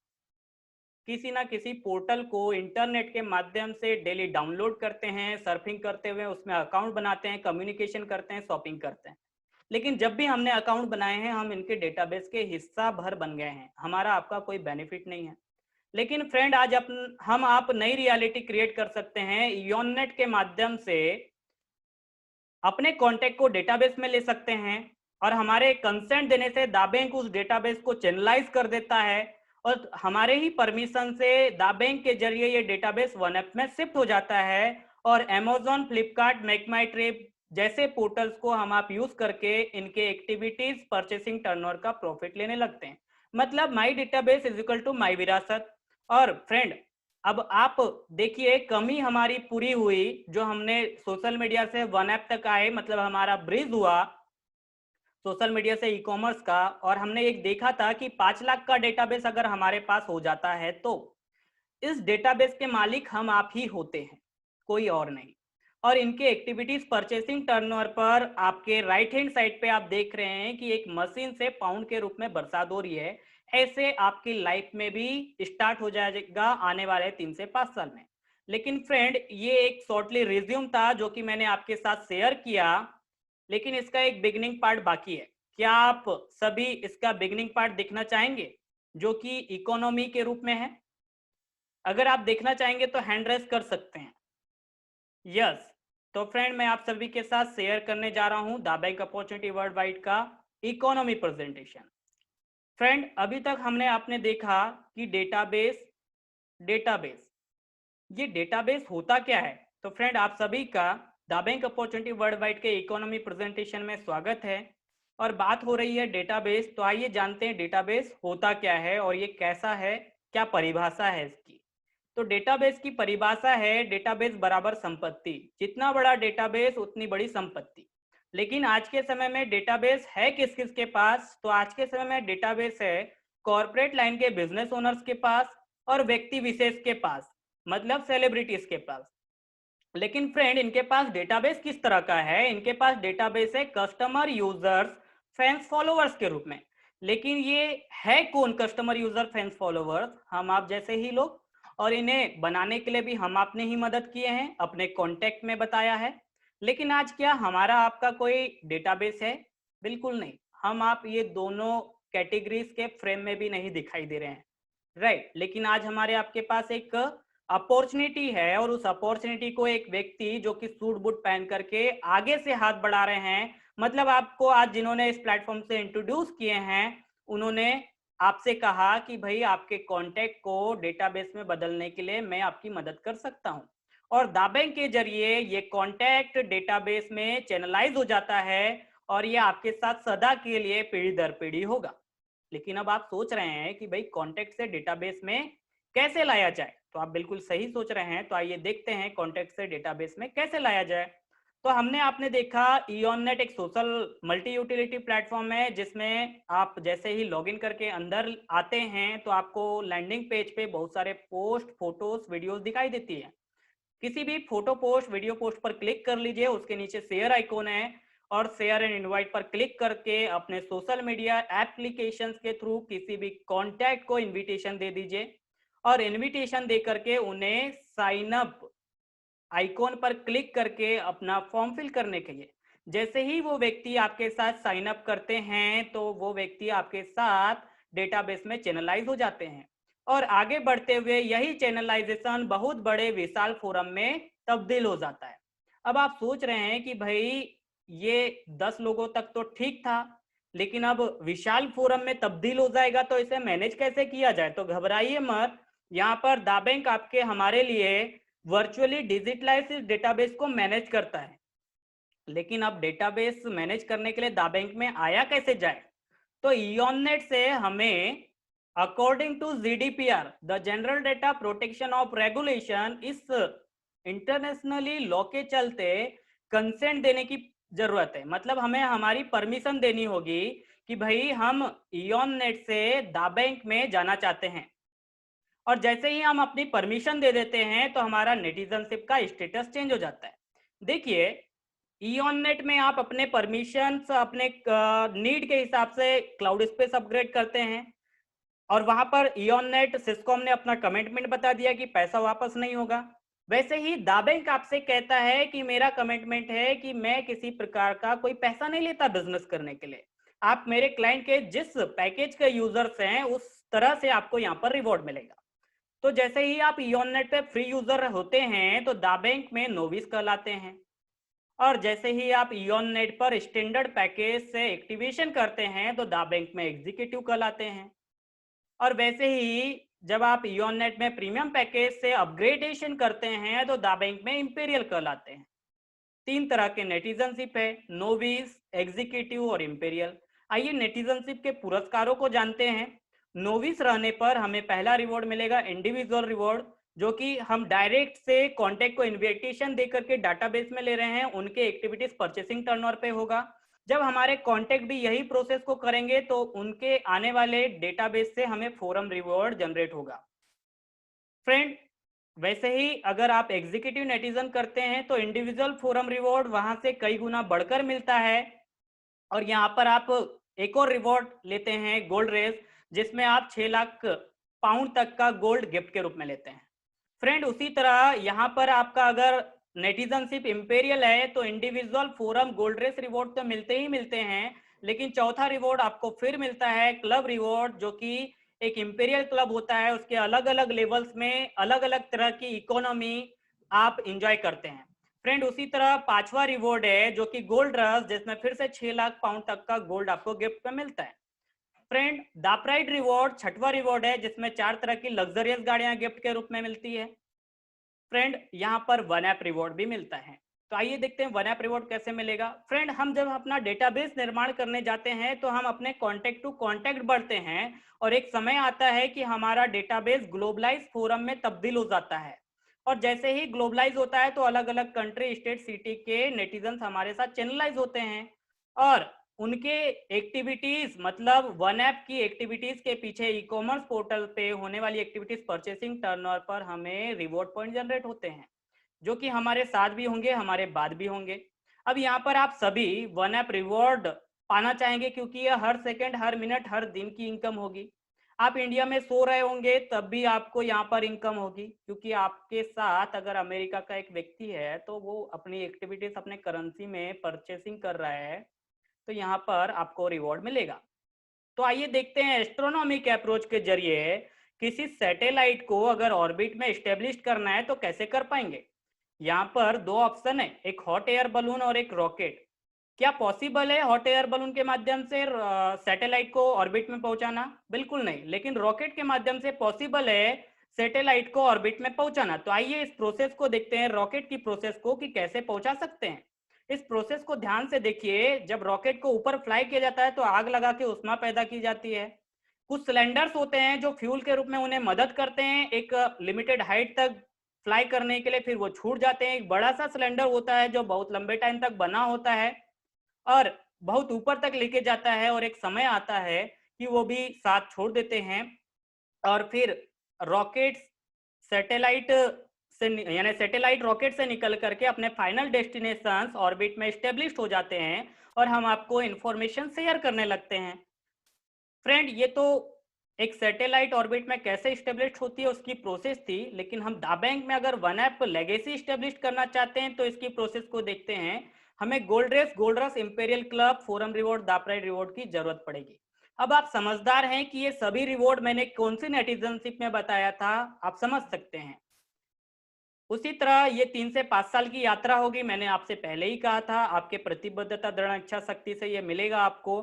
किसी ना किसी पोर्टल को इंटरनेट के माध्यम से डेली डाउनलोड करते हैं, सर्फिंग करते हुए उसमें अकाउंट बनाते हैं, कम्युनिकेशन करते हैं, शॉपिंग करते हैं। लेकिन जब भी हमने अकाउंट बनाए हैं, हम इनके डेटाबेस के हिस्सा भर बन गए हैं, हमारा आपका कोई बेनिफिट नहीं है। लेकिन फ्रेंड, आज हम आप नई रियलिटी क्रिएट कर सकते हैं, इयोननेट के माध्यम से अपने कॉन्टेक्ट को डेटाबेस में ले सकते हैं, और हमारे कंसेंट देने से दाबैंक उस डेटाबेस को चैनलाइज कर देता है, और हमारे ही परमिशन से दाबैंक के जरिए ये डेटाबेस वन ऐप में शिफ्ट हो जाता है, और Amazon, Flipkart, Make My Trip जैसे पोर्टल्स को हम आप यूज करके इनके एक्टिविटीज, परचेसिंग, टर्नओवर का प्रॉफिट लेने लगते हैं। मतलब my database is equal to my विरासत। और फ्रेंड, अब आप देखिए, कमी हमारी पूरी हुई, जो हमने सोशल मीडिया से वन ऐप तक आए, मतलब हमारा ब्रिज हुआ सोशल मीडिया से ई कॉमर्स का, और हमने एक देखा था कि 5 लाख का डेटाबेस अगर हमारे पास हो जाता है, तो इस डेटाबेस के मालिक हम आप ही होते हैं, कोई और नहीं। और इनके एक्टिविटीज, परचेसिंग, टर्नओवर पर आपके राइट हैंड साइड पे आप देख रहे हैं कि एक मशीन से पाउंड के रूप में बरसात हो रही है। ऐसे आपकी लाइफ में भी स्टार्ट हो जाएगा आने वाले 3 से 5 साल में। लेकिन फ्रेंड, ये एक शॉर्टली रिज्यूम था जो कि मैंने आपके साथ शेयर किया, लेकिन इसका एक बिगिनिंग पार्ट बाकी है। क्या आप सभी इसका बिगिनिंग पार्ट देखना चाहेंगे, जो कि इकोनॉमी के रूप में है? अगर आप देखना चाहेंगे तो हैंड रेज कर सकते हैं। यस। तो फ्रेंड, मैं आप सभी के साथ शेयर करने जा रहा हूं the bank opportunity world wide का इकोनॉमी प्रेजेंटेशन। फ्रेंड, अभी तक हमने आपने देखा कि डेटाबेस डेटाबेस ये डेटाबेस होता क्या है। तो फ्रेंड, आप सभी का the bank opportunity world wide के इकोनॉमी प्रेजेंटेशन में स्वागत है, और बात हो रही है डेटाबेस। तो आइए जानते हैं डेटाबेस होता क्या है और ये कैसा है, क्या परिभाषा है इसकी। तो डेटाबेस की परिभाषा है, डेटाबेस बराबर संपत्ति, जितना बड़ा डेटाबेस उतनी बड़ी संपत्ति। लेकिन आज के समय में डेटाबेस है किस किस के पास? तो आज के समय में डेटाबेस है कॉर्पोरेट लाइन के बिजनेस ओनर्स के पास, और व्यक्ति विशेष के पास, मतलब सेलिब्रिटीज के पास। लेकिन फ्रेंड, इनके पास डेटाबेस किस तरह का है? इनके पास डेटाबेस है कस्टमर, यूजर्स, फैंस, फॉलोअर्स के रूप में। लेकिन ये है कौन कस्टमर, यूजर, फैंस, फॉलोवर्स? हम आप जैसे ही लोग। और इन्हें बनाने के लिए भी हम आपने ही मदद किए हैं, अपने कॉन्टेक्ट में बताया है। लेकिन आज क्या हमारा आपका कोई डेटाबेस है? बिल्कुल नहीं। हम आप ये दोनों कैटेगरीज के फ्रेम में भी नहीं दिखाई दे रहे हैं, राइट। लेकिन आज हमारे आपके पास एक अपॉर्चुनिटी है, और उस अपॉर्चुनिटी को एक व्यक्ति जो कि सूट बूट पहन करके आगे से हाथ बढ़ा रहे हैं, मतलब आपको आज जिन्होंने इस प्लेटफॉर्म से इंट्रोड्यूस किए हैं, उन्होंने आपसे कहा कि भाई आपके कॉन्टेक्ट को डेटाबेस में बदलने के लिए मैं आपकी मदद कर सकता हूं। और दाबैंक के जरिए ये कॉन्टेक्ट डेटाबेस में चैनलाइज हो जाता है, और ये आपके साथ सदा के लिए पीढ़ी दर पीढ़ी होगा। लेकिन अब आप सोच रहे हैं कि भाई कॉन्टेक्ट से डेटाबेस में कैसे लाया जाए, तो आप बिल्कुल सही सोच रहे हैं। तो आइए देखते हैं कॉन्टेक्ट से डेटाबेस में कैसे लाया जाए। तो हमने आपने देखा ईऑननेट एक सोशल मल्टी यूटिलिटी प्लेटफॉर्म है, जिसमें आप जैसे ही लॉगिन करके अंदर आते हैं तो आपको लैंडिंग पेज पे बहुत सारे पोस्ट, फोटोज, वीडियोस दिखाई देती है। किसी भी फोटो पोस्ट, वीडियो पोस्ट पर क्लिक कर लीजिए, उसके नीचे शेयर आइकॉन है, और शेयर एंड इनवाइट पर क्लिक करके अपने सोशल मीडिया एप्लीकेशंस के थ्रू किसी भी कॉन्टैक्ट को इनविटेशन दे दीजिए, और इनविटेशन दे करके उन्हें साइन अप आइकॉन पर क्लिक करके अपना फॉर्म फिल करने के लिए, जैसे ही वो व्यक्ति आपके साथ साइन अप करते हैं तो वो व्यक्ति आपके साथ डेटाबेस में चैनलाइज हो जाते हैं, और आगे बढ़ते हुए यही चैनलाइजेशन बहुत बड़े विशाल फोरम में तब्दील हो जाता है। अब आप सोच रहे हैं कि भाई ये 10 लोगों तक तो ठीक था, लेकिन अब विशाल फोरम में तब्दील हो जाएगा, तो इसे मैनेज कैसे किया जाए? तो घबराइए मत, यहाँ पर दाबैंक आपके हमारे लिए वर्चुअली डिजिटलाइज डेटाबेस को मैनेज करता है। लेकिन अब डेटाबेस मैनेज करने के लिए दाबैंक में आया कैसे जाए? तो ईऑननेट से हमें according to GDPR, the general data protection of regulation, इस इंटरनेशनली लॉ के चलते कंसेंट देने की जरूरत है। मतलब हमें हमारी परमिशन देनी होगी कि भाई हम ईऑननेट से दाबैंक में जाना चाहते हैं, और जैसे ही हम अपनी परमिशन दे देते हैं तो हमारा नेटिजनशिप का स्टेटस चेंज हो जाता है। देखिए ईऑननेट में आप अपने परमिशंस अपने नीड के हिसाब से क्लाउड स्पेस अपग्रेड करते हैं, और वहां पर ईऑननेट सिस्कॉम ने अपना कमिटमेंट बता दिया कि पैसा वापस नहीं होगा। वैसे ही दाबैंक आपसे कहता है कि मेरा कमिटमेंट है कि मैं किसी प्रकार का कोई पैसा नहीं लेता बिजनेस करने के लिए। आप मेरे क्लाइंट के जिस पैकेज के यूजर्स हैं उस तरह से आपको यहाँ पर रिवॉर्ड मिलेगा। तो जैसे ही आप ईऑननेट पे फ्री यूजर होते हैं तो दाबैंक में नोविस कहलाते हैं, और जैसे ही आप ईऑननेट पर स्टैंडर्ड पैकेज से एक्टिवेशन करते हैं तो दाबैंक में एग्जीक्यूटिव कहलाते हैं, और वैसे ही जब आप ईऑननेट में प्रीमियम पैकेज से अपग्रेडेशन करते हैं तो दाबैंक में इंपीरियल कहलाते हैं। 3 तरह के नेटिजनशिप है, नोविस, एग्जीक्यूटिव और इंपीरियल। आइए नेटिजनशिप के पुरस्कारों को जानते हैं। नोविस रहने पर हमें पहला रिवॉर्ड मिलेगा इंडिविजुअल रिवॉर्ड, जो कि हम डायरेक्ट से कॉन्टेक्ट को इन्विटेशन दे करके डाटाबेस में ले रहे हैं, उनके एक्टिविटीज परचेसिंग टर्नओवर पे होगा। जब हमारे कॉन्टेक्ट भी यही प्रोसेस को करेंगे तो उनके आने वाले डेटाबेस से हमें फोरम रिवॉर्ड जनरेट होगा। फ्रेंड, वैसे ही अगर आप एग्जीक्यूटिव नेटिजन करते हैं तो इंडिविजुअल फोरम रिवॉर्ड वहां से कई गुना बढ़कर मिलता है, और यहाँ पर आप एक और रिवॉर्ड लेते हैं गोल्ड रेस, जिसमें आप 6 लाख पाउंड तक का गोल्ड गिफ्ट के रूप में लेते हैं। फ्रेंड, उसी तरह यहाँ पर आपका अगर नेटिजनशिप इंपेरियल है तो individual forum gold race reward तो मिलते ही मिलते हैं, लेकिन चौथा रिवॉर्ड आपको फिर मिलता है क्लब रिवॉर्ड, जो कि एक इंपेरियल क्लब होता है। उसके अलग अलग लेवल्स में अलग अलग तरह की इकोनॉमी आप इंजॉय करते हैं। फ्रेंड, उसी तरह 5वां रिवॉर्ड है जो कि गोल्ड रश, जिसमें फिर से 6 लाख पाउंड तक का गोल्ड आपको गिफ्ट में मिलता है। फ्रेंड, दाप्राइड रिवॉर्ड 6वां रिवॉर्ड है, जिसमें 4 तरह की लग्जरियस गाड़ियां गिफ्ट के रूप में मिलती है। फ्रेंड, यहाँ पर वन ऐप रिवॉर्ड भी मिलता है। तो आइए देखते हैं वन ऐप रिवॉर्ड कैसे मिलेगा। फ्रेंड, हम जब अपना डेटाबेस निर्माण करने जाते हैं तो हम अपने कॉन्टेक्ट टू कॉन्टेक्ट बढ़ते हैं, और एक समय आता है कि हमारा डेटाबेस ग्लोबलाइज फोरम में तब्दील हो जाता है, और जैसे ही ग्लोबलाइज होता है तो अलग अलग कंट्री, स्टेट, सिटी के नेटिजन्स हमारे साथ चैनलाइज होते हैं, और उनके एक्टिविटीज मतलब वन ऐप की एक्टिविटीज के पीछे ई कॉमर्स पोर्टल पे होने वाली एक्टिविटीज परचेसिंग टर्नओवर पर हमें रिवॉर्ड पॉइंट जनरेट होते हैं, जो कि हमारे साथ भी होंगे, हमारे बाद भी होंगे। अब यहाँ पर आप सभी वन ऐप रिवॉर्ड पाना चाहेंगे, क्योंकि ये हर सेकंड, हर मिनट, हर दिन की इनकम होगी। आप इंडिया में सो रहे होंगे तब भी आपको यहाँ पर इनकम होगी, क्योंकि आपके साथ अगर अमेरिका का एक व्यक्ति है तो वो अपनी एक्टिविटीज अपने करेंसी में परचेसिंग कर रहा है, तो यहाँ पर आपको रिवॉर्ड मिलेगा। तो आइए देखते हैं एस्ट्रोनॉमी के अप्रोच के जरिए किसी सैटेलाइट को अगर ऑर्बिट में स्टेब्लिश करना है तो कैसे कर पाएंगे। यहाँ पर दो ऑप्शन है, एक हॉट एयर बलून और एक रॉकेट। क्या पॉसिबल है हॉट एयर बलून के माध्यम से सैटेलाइट को ऑर्बिट में पहुंचाना? बिल्कुल नहीं। लेकिन रॉकेट के माध्यम से पॉसिबल है सैटेलाइट को ऑर्बिट में पहुंचाना। तो आइए इस प्रोसेस को देखते हैं, रॉकेट की प्रोसेस को, कि कैसे पहुंचा सकते हैं। इस प्रोसेस को ध्यान से देखिए। जब रॉकेट को ऊपर फ्लाई किया जाता है तो आग लगा के उष्मा पैदा की जाती है। कुछ सिलेंडर्स होते हैं जो फ्यूल के रूप में उन्हें मदद करते हैं एक लिमिटेड हाइट तक फ्लाई करने के लिए, फिर वो छूट जाते हैं। एक बड़ा सा सिलेंडर होता है जो बहुत लंबे टाइम तक बना होता है और बहुत ऊपर तक लेके जाता है, और एक समय आता है कि वो भी साथ छोड़ देते हैं। और फिर रॉकेट सैटेलाइट से, यानी सैटेलाइट रॉकेट से निकल करके अपने फाइनल डेस्टिनेशन ऑर्बिट में स्टेब्लिश हो जाते हैं और हम आपको इंफॉर्मेशन शेयर करने लगते हैं। फ्रेंड, ये तो एक सैटेलाइट ऑर्बिट में कैसे स्टेब्लिश होती है उसकी प्रोसेस थी, लेकिन हम दाबैंक में अगर वन ऐप लेगेसी स्टेब्लिश करना चाहते हैं तो इसकी प्रोसेस को देखते हैं। हमें gold race, gold rush, imperial club, forum reward, the pride reward की जरूरत पड़ेगी। अब आप समझदार हैं कि ये सभी रिवॉर्ड मैंने कौन सी नेटिजनशिप में बताया था, आप समझ सकते हैं। उसी तरह ये 3 से 5 साल की यात्रा होगी। मैंने आपसे पहले ही कहा था, आपके प्रतिबद्धता, दृढ़ इच्छा शक्ति से ये मिलेगा आपको।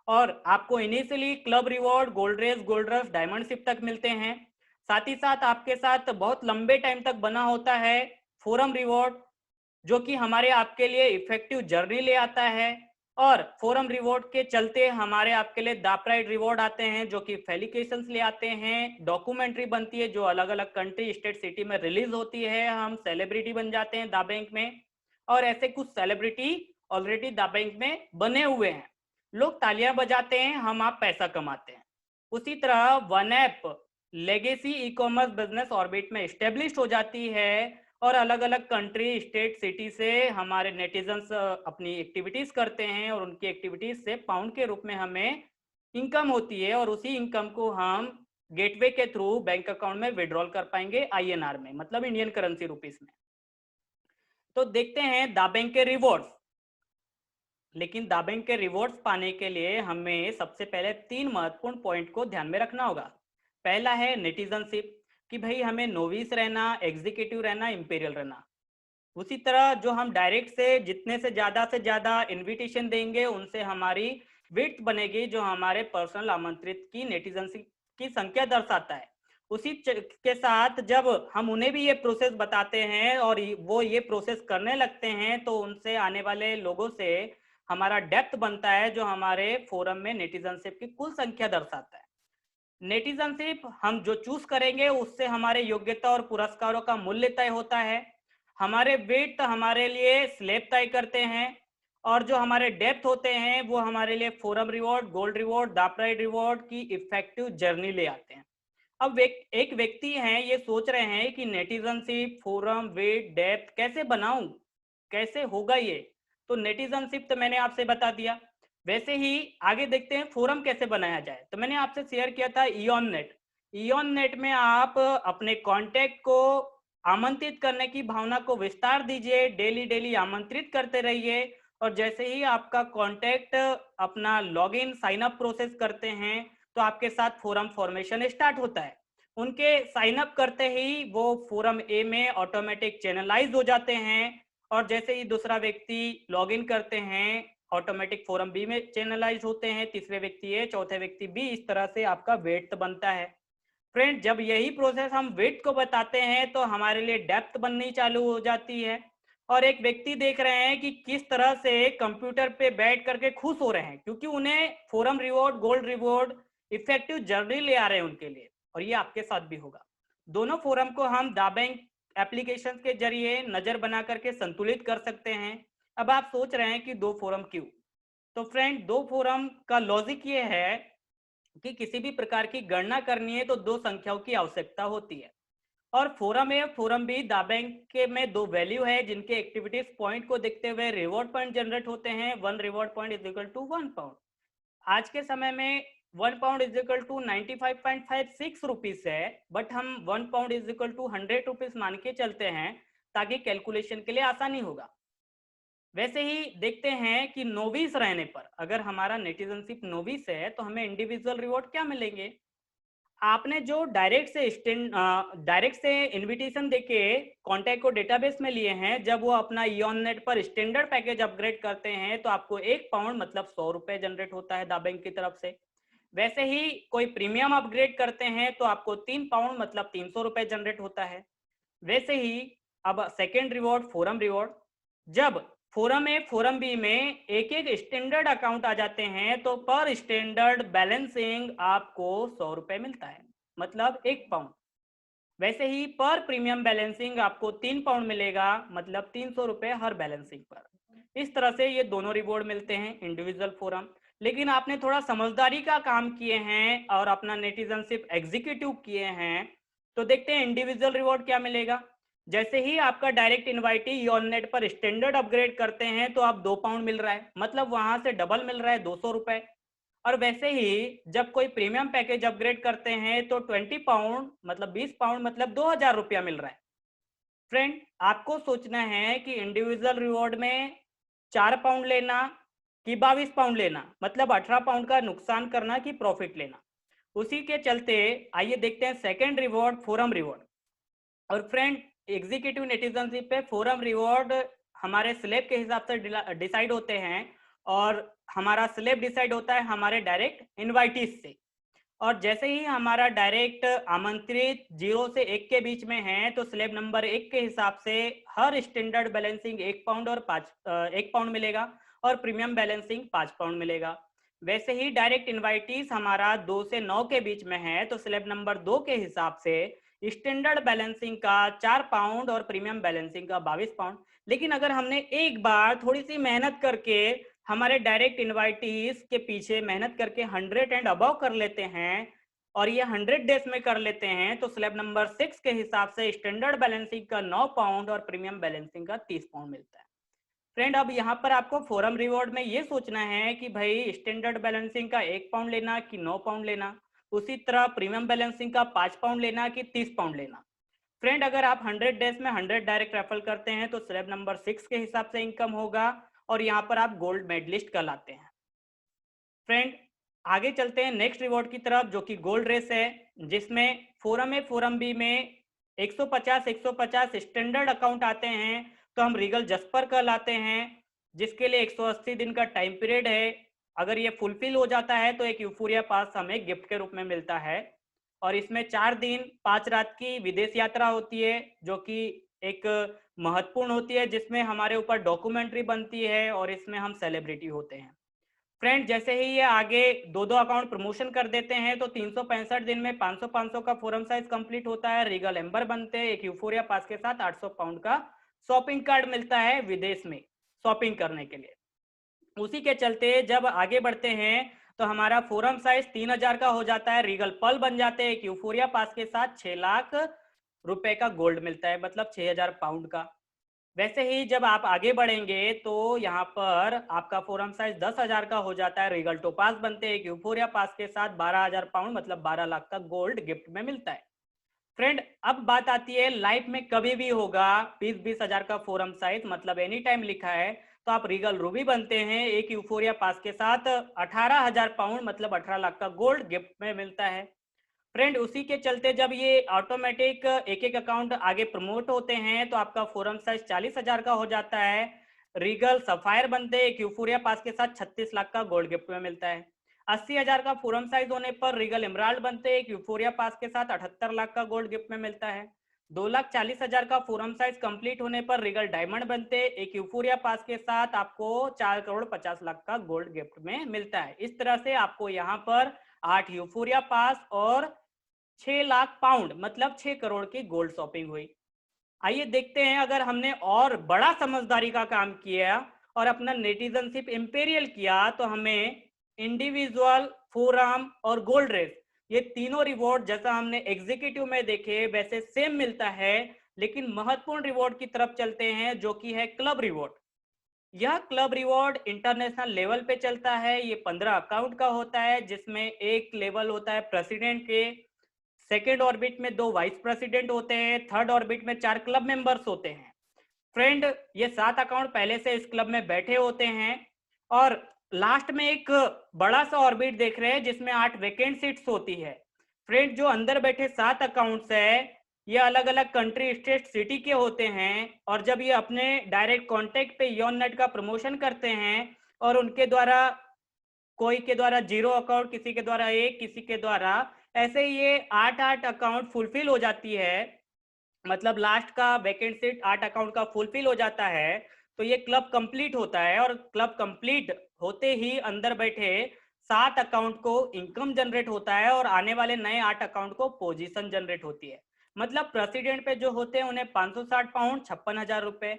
और आपको initially club reward, gold race, gold rush, diamondship तक मिलते हैं। साथ ही साथ आपके साथ बहुत लंबे टाइम तक बना होता है फोरम रिवॉर्ड, जो कि हमारे आपके लिए इफेक्टिव जर्नी ले आता है। और फोरम रिवॉर्ड के चलते हमारे आपके लिए दाप्राइड रिवॉर्ड आते हैं, जो कि फेलिकेशंस ले आते हैं। डॉक्यूमेंट्री बनती है जो अलग अलग कंट्री, स्टेट, सिटी में रिलीज होती है। हम सेलिब्रिटी बन जाते हैं दाबैंक में, और ऐसे कुछ सेलिब्रिटी ऑलरेडी दाबैंक में बने हुए हैं। लोग तालियां बजाते हैं, हम आप पैसा कमाते हैं। उसी तरह one app legacy e commerce business orbit में स्टेब्लिश हो जाती है, और अलग अलग कंट्री, स्टेट, सिटी से हमारे नेटिजन्स अपनी एक्टिविटीज करते हैं, और उनकी एक्टिविटीज से पाउंड के रूप में हमें इनकम होती है, और उसी इनकम को हम गेटवे के थ्रू बैंक अकाउंट में विड्रॉल कर पाएंगे INR में, मतलब इंडियन करेंसी रुपीस में। तो देखते हैं दाबैंक के रिवॉर्ड्स। लेकिन दाबैंक के रिवॉर्ड्स पाने के लिए हमें सबसे पहले 3 महत्वपूर्ण पॉइंट को ध्यान में रखना होगा। पहला है नेटिजनशिप, कि भाई हमें नोविस रहना, एग्जीक्यूटिव रहना, इंपीरियल रहना। उसी तरह जो हम डायरेक्ट से जितने से ज्यादा इनविटेशन देंगे उनसे हमारी विड्थ बनेगी, जो हमारे पर्सनल आमंत्रित की नेटिजनशिप की संख्या दर्शाता है। उसी के साथ जब हम उन्हें भी ये प्रोसेस बताते हैं और वो ये प्रोसेस करने लगते हैं, तो उनसे आने वाले लोगों से हमारा डेप्थ बनता है, जो हमारे फोरम में नेटिजनशिप की कुल संख्या दर्शाता है। नेटिजनशिप हम जो चूज करेंगे उससे हमारे योग्यता और पुरस्कारों का मूल्य तय होता है। हमारे वेट हमारे लिए स्लैब तय करते हैं, और जो हमारे डेप्थ होते हैं वो हमारे लिए forum reward, gold reward, the pride reward की इफेक्टिव जर्नी ले आते हैं। अब एक व्यक्ति हैं, ये सोच रहे हैं कि नेटिजनशिप, फोरम, वेट, डेप्थ कैसे बनाऊं, कैसे होगा ये। तो नेटिजनशिप तो मैंने आपसे बता दिया। वैसे ही आगे देखते हैं फोरम कैसे बनाया जाए। तो मैंने आपसे शेयर किया था इयॉन नेट। इयॉन नेट में आप अपने कांटेक्ट को आमंत्रित करने की भावना को विस्तार दीजिए, डेली आमंत्रित करते रहिए, और जैसे ही आपका कांटेक्ट अपना लॉगिन साइन अप प्रोसेस करते हैं तो आपके साथ फोरम फॉर्मेशन स्टार्ट होता है। उनके साइन अप करते ही वो फोरम ए में ऑटोमेटिक चैनलाइज हो जाते हैं, और जैसे ही दूसरा व्यक्ति लॉगिन करते हैं ऑटोमेटिक फोरम बी में चैनलाइज होते हैं, तीसरे व्यक्ति ए, चौथे व्यक्ति बी। इस तरह से आपका वेट बनता है। फ्रेंड, जब यही प्रोसेस हम वेट को बताते हैं तो हमारे लिए डेप्थ बननी चालू हो जाती है, और एक व्यक्ति देख रहे हैं कि किस तरह से कंप्यूटर पे बैठ करके खुश हो रहे हैं, क्योंकि उन्हें forum reward, gold reward, effective journey ले आ रहे हैं उनके लिए। और ये आपके साथ भी होगा। दोनों फोरम को हम दाबैंक एप्लीकेशन के जरिए नजर बना करके संतुलित कर सकते हैं। अब आप सोच रहे हैं कि 2 फोरम क्यों? तो फ्रेंड, 2 फोरम का लॉजिक ये है कि किसी भी प्रकार की गणना करनी है तो 2 संख्याओं की आवश्यकता होती है, और फोरम ए फोरम बी दाबैंक के में दो वैल्यू है जिनके एक्टिविटीज पॉइंट को देखते हुए रिवॉर्ड पॉइंट जनरेट होते हैं। 1 reward point is equal to 1 pound. आज के समय में 1 pound is equal to 95.56 rupees है, बट हम 1 pound is equal to 100 rupees मान के चलते हैं ताकि कैलकुलेशन के लिए आसानी होगा। वैसे ही देखते हैं कि नोविस रहने पर, अगर हमारा नेटिजनशिप नोविस है तो हमें इंडिविजुअल रिवॉर्ड क्या मिलेंगे। आपने जो डायरेक्ट से इनविटेशन देके कॉन्टैक्ट को डेटाबेस में लिए हैं, जब वो अपना ईऑननेट पर स्टैंडर्ड पैकेज अपग्रेड करते हैं तो आपको 1 पाउंड मतलब 100 रुपए जनरेट होता है दाबैंक की तरफ से। वैसे ही कोई प्रीमियम अपग्रेड करते हैं तो आपको 3 पाउंड मतलब 300 रुपए जनरेट होता है। वैसे ही अब सेकेंड रिवॉर्ड फोरम रिवॉर्ड, जब फोरम ए फोरम बी में एक एक स्टैंडर्ड अकाउंट आ जाते हैं तो पर स्टैंडर्ड बैलेंसिंग आपको 100 रुपए मिलता है, मतलब 1 पाउंड। वैसे ही पर प्रीमियम बैलेंसिंग आपको 3 पाउंड मिलेगा, मतलब 300 रुपए हर बैलेंसिंग पर। इस तरह से ये दोनों रिवॉर्ड मिलते हैं इंडिविजुअल फोरम। लेकिन आपने थोड़ा समझदारी का काम किए हैं और अपना नेटिजनशिप एग्जीक्यूटिव किए हैं, तो देखते हैं इंडिविजुअल रिवॉर्ड क्या मिलेगा। जैसे ही आपका डायरेक्ट इनवाइटी ईऑननेट पर स्टैंडर्ड अपग्रेड करते हैं तो आप 2 पाउंड मिल रहा है, मतलब वहां से डबल मिल रहा है 200 रुपए। और वैसे ही जब कोई प्रीमियम पैकेज अपग्रेड करते हैं तो 20 पाउंड मतलब 20 पाउंड मतलब 2000 रुपया मिल रहा है। फ्रेंड, आपको सोचना है कि इंडिविजुअल रिवॉर्ड में 4 पाउंड लेना कि 22 पाउंड लेना, मतलब 18 पाउंड का नुकसान करना कि प्रॉफिट लेना। उसी के चलते आइए देखते हैं सेकेंड रिवॉर्ड फोरम रिवॉर्ड। और फ्रेंड, एग्जीक्यूटिव नेटिजनशिप पे फोरम रिवॉर्ड हमारे स्लैब के हिसाब से डिसाइड होते हैं, और हमारा स्लैब डिसाइड होता है हमारे डायरेक्ट इनवाइटीज से। और जैसे ही हमारा डायरेक्ट आमंत्रित 0 से 1 के बीच में है तो स्लैब नंबर 1 के हिसाब से हर स्टैंडर्ड बैलेंसिंग 1 पाउंड और 1 पाउंड मिलेगा, और प्रीमियम बैलेंसिंग 5 पाउंड मिलेगा। वैसे ही डायरेक्ट इनवाइटीज हमारा 2 से 9 के बीच में है तो स्लैब नंबर 2 के हिसाब से स्टैंडर्ड बैलेंसिंग का 4 पाउंड और प्रीमियम बैलेंसिंग का 22 पाउंड। लेकिन अगर हमने एक बार थोड़ी सी मेहनत करके हमारे डायरेक्ट इनवाइटीज के पीछे मेहनत करके 100 एंड अबव कर लेते हैं और ये 100 डेज में कर लेते हैं तो स्लैब नंबर 6 के हिसाब से स्टैंडर्ड बैलेंसिंग का 9 पाउंड और प्रीमियम बैलेंसिंग का 30 पाउंड मिलता है। फ्रेंड, अब यहाँ पर आपको फोरम रिवॉर्ड में ये सोचना है कि भाई स्टैंडर्ड बैलेंसिंग का 1 पाउंड लेना कि 9 पाउंड लेना, उसी तरह प्रीमियम बैलेंसिंग का 5 पाउंड लेना कि 30 पाउंड लेना। फ्रेंड, अगर आप 100 डेज में 100 डायरेक्ट रेफर करते हैं तो स्लैब नंबर 6 के हिसाब से इनकम होगा और यहाँ पर आप गोल्ड मेडलिस्ट कहलाते हैं। फ्रेंड, आगे चलते हैं नेक्स्ट रिवॉर्ड की तरफ, जो कि गोल्ड रेस है, जिसमें फोरम ए फोरम बी में 150 स्टैंडर्ड अकाउंट आते हैं तो हम रीगल जस्पर कहलाते हैं, जिसके लिए 180 दिन का टाइम पीरियड है। अगर ये फुलफिल हो जाता है तो एक यूफोरिया पास हमें गिफ्ट के रूप में मिलता है, और इसमें 4 दिन 5 रात की विदेश यात्रा होती है जो कि एक महत्वपूर्ण होती है, जिसमें हमारे ऊपर डॉक्यूमेंट्री बनती है और इसमें हम सेलिब्रिटी होते हैं। फ्रेंड, जैसे ही ये आगे 2-2 अकाउंट प्रमोशन कर देते हैं तो 365 दिन में 500-500 का फोरम साइज कंप्लीट होता है, रीगल एम्बर बनते हैं, एक यूफोरिया पास के साथ 800 पाउंड का शॉपिंग कार्ड मिलता है विदेश में शॉपिंग करने के लिए। उसी के चलते जब आगे बढ़ते हैं तो हमारा फोरम साइज 3000 का हो जाता है, रीगल पल बन जाते हैं, एक यूफोरिया पास के साथ 6 लाख रुपए का गोल्ड मिलता है, मतलब 6000 पाउंड का। वैसे ही जब आप आगे बढ़ेंगे तो यहाँ पर आपका फोरम साइज 10,000 का हो जाता है, रीगल टोपास बनते हैं, एक यूफोरिया पास के साथ 12,000 पाउंड मतलब 12 लाख का गोल्ड गिफ्ट में मिलता है। फ्रेंड, अब बात आती है लाइफ में कभी भी होगा 20-20 हजार का फोरम साइज मतलब एनी टाइम लिखा है तो आप रीगल रूबी बनते हैं, एक यूफोरिया पास के साथ 18,000 पाउंड मतलब 18 लाख का गोल्ड गिफ्ट में मिलता है। फ्रेंड, उसी के चलते जब ये ऑटोमेटिक एक एक अकाउंट आगे प्रमोट होते हैं तो आपका फोरम साइज 40,000 का हो जाता है, रीगल सफायर बनते एक यूफोरिया पास के साथ 36 लाख का गोल्ड गिफ्ट में मिलता है। 80,000 का फोरम साइज होने पर रीगल इमराल्ड बनते एक यूफोरिया पास के साथ 78 लाख का गोल्ड गिफ्ट में मिलता है। 2,40,000 का फोरम साइज कंप्लीट होने पर रीगल डायमंड बनते एक यूफोरिया पास के साथ आपको 4 करोड़ 50 लाख का गोल्ड गिफ्ट में मिलता है। इस तरह से आपको यहाँ पर 8 यूफोरिया पास और 6 लाख पाउंड मतलब 6 करोड़ की गोल्ड शॉपिंग हुई। आइए देखते हैं, अगर हमने और बड़ा समझदारी का काम किया और अपना नेटिजनशिप इंपेरियल किया तो हमें इंडिविजुअल, फोरम और गोल्ड रेस ये तीनों रिवॉर्ड जैसा हमने एग्जीक्यूटिव में देखे वैसे सेम मिलता है, लेकिन महत्वपूर्ण रिवॉर्ड की तरफ चलते हैं जो कि है क्लब रिवॉर्ड। यह क्लब रिवॉर्ड इंटरनेशनल लेवल पे चलता है। ये 15 अकाउंट का होता है, जिसमें एक लेवल होता है प्रेसिडेंट के, सेकेंड ऑर्बिट में 2 वाइस प्रेसिडेंट होते हैं, थर्ड ऑर्बिट में 4 क्लब मेंबर्स होते हैं। फ्रेंड, ये 7 अकाउंट पहले से इस क्लब में बैठे होते हैं और लास्ट में एक बड़ा सा ऑर्बिट देख रहे हैं जिसमें 8 वेकेंट सीट्स होती है। फ्रेंड, जो अंदर बैठे 7 अकाउंट्स है ये अलग अलग कंट्री, स्टेट, सिटी के होते हैं और जब ये अपने डायरेक्ट कॉन्टेक्ट पे योन नेट का प्रमोशन करते हैं और उनके द्वारा कोई के द्वारा 0 अकाउंट, किसी के द्वारा 1, किसी के द्वारा ऐसे ये 8 अकाउंट फुलफिल हो जाती है, मतलब लास्ट का वैकेंट सीट 8 अकाउंट का फुलफिल हो जाता है, तो ये क्लब कंप्लीट होता है और क्लब कंप्लीट होते ही अंदर बैठे 7 अकाउंट को इनकम जनरेट होता है और आने वाले नए 8 अकाउंट को पोजीशन जनरेट होती है। मतलब प्रेसिडेंट पे जो होते हैं उन्हें 560 पाउंड 56,000 रुपए,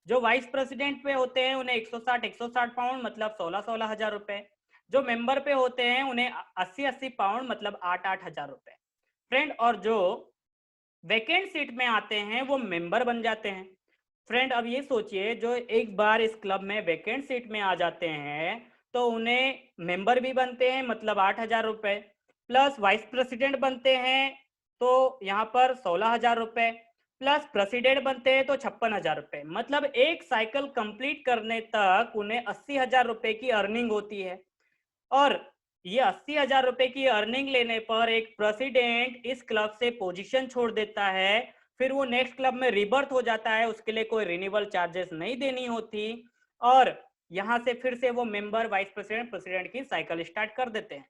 जो वाइस प्रेसिडेंट पे होते हैं उन्हें 160 पाउंड मतलब 16 हजार रुपए, जो मेंबर पे होते हैं उन्हें 80 पाउंड मतलब 8 हजार रुपए। फ्रेंड, और जो वैकेंट सीट में आते हैं वो मेंबर बन जाते हैं। फ्रेंड, अब ये सोचिए जो एक बार इस क्लब में वैकेंट सीट में आ जाते हैं तो उन्हें मेंबर भी बनते हैं मतलब 8,000 रुपए, प्लस वाइस प्रेसिडेंट बनते हैं तो यहाँ पर 16,000 रुपए, प्लस प्रेसिडेंट बनते हैं तो 56,000 रुपए। मतलब एक साइकिल कंप्लीट करने तक उन्हें 80,000 रुपए की अर्निंग होती है। और ये 80,000 रुपए की अर्निंग लेने पर एक प्रेसिडेंट इस क्लब से पोजीशन छोड़ देता है, फिर वो नेक्स्ट क्लब में रिबर्थ हो जाता है, उसके लिए कोई रिन्यूअल चार्जेस नहीं देनी होती और यहाँ से फिर से वो मेंबर, वाइस प्रेसिडेंट, प्रेसिडेंट की साइकिल स्टार्ट कर देते हैं।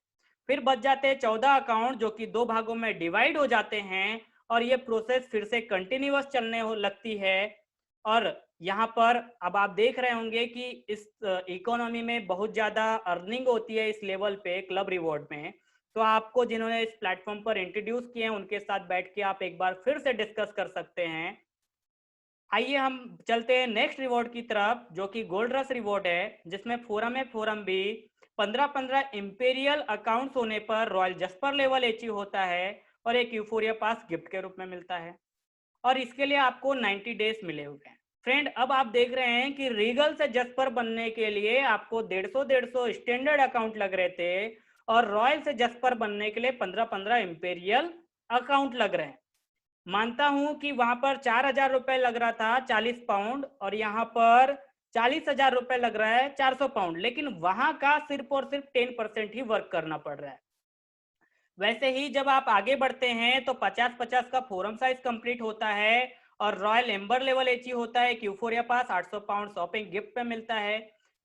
फिर बच जाते हैं 14 अकाउंट जो कि 2 भागों में डिवाइड हो जाते हैं और ये प्रोसेस फिर से कंटिन्यूअस चलने लगती है। और यहाँ पर अब आप देख रहे होंगे कि इस इकोनॉमी में बहुत ज़्यादा अर्निंग होती है इस लेवल पे क्लब रिवॉर्ड में। तो आपको जिन्होंने इस प्लेटफॉर्म पर इंट्रोड्यूस किए हैं उनके साथ बैठ के आप एक बार फिर से डिस्कस कर सकते हैं। आइए हम चलते हैं नेक्स्ट रिवॉर्ड की तरफ जो कि गोल्ड रश रिवॉर्ड है, जिसमें फोरम है। फोरम भी 15 इंपेरियल अकाउंट्स होने पर रॉयल जस्पर लेवल अचीव होता है और एक यूफोरिया पास गिफ्ट के रूप में मिलता है और इसके लिए आपको 90 डेज मिले हुए हैं। फ्रेंड, अब आप देख रहे हैं कि रीगल से जस्पर बनने के लिए आपको 150 स्टैंडर्ड अकाउंट लग रहे थे और रॉयल से जस्पर बनने के लिए 15 इंपेरियल अकाउंट लग रहे हैं। मानता हूं कि वहां पर 4,000 रुपए लग रहा था 40 पाउंड और यहाँ पर 40,000 रुपए लग रहा है 400 पाउंड, लेकिन वहां का सिर्फ और सिर्फ 10% ही वर्क करना पड़ रहा है। वैसे ही जब आप आगे बढ़ते हैं तो 50-50 का फोरम साइज कंप्लीट होता है और रॉयल एम्बर लेवल एची होता है। यूफोरिया पास 800 पाउंड शॉपिंग गिफ्ट पे मिलता है।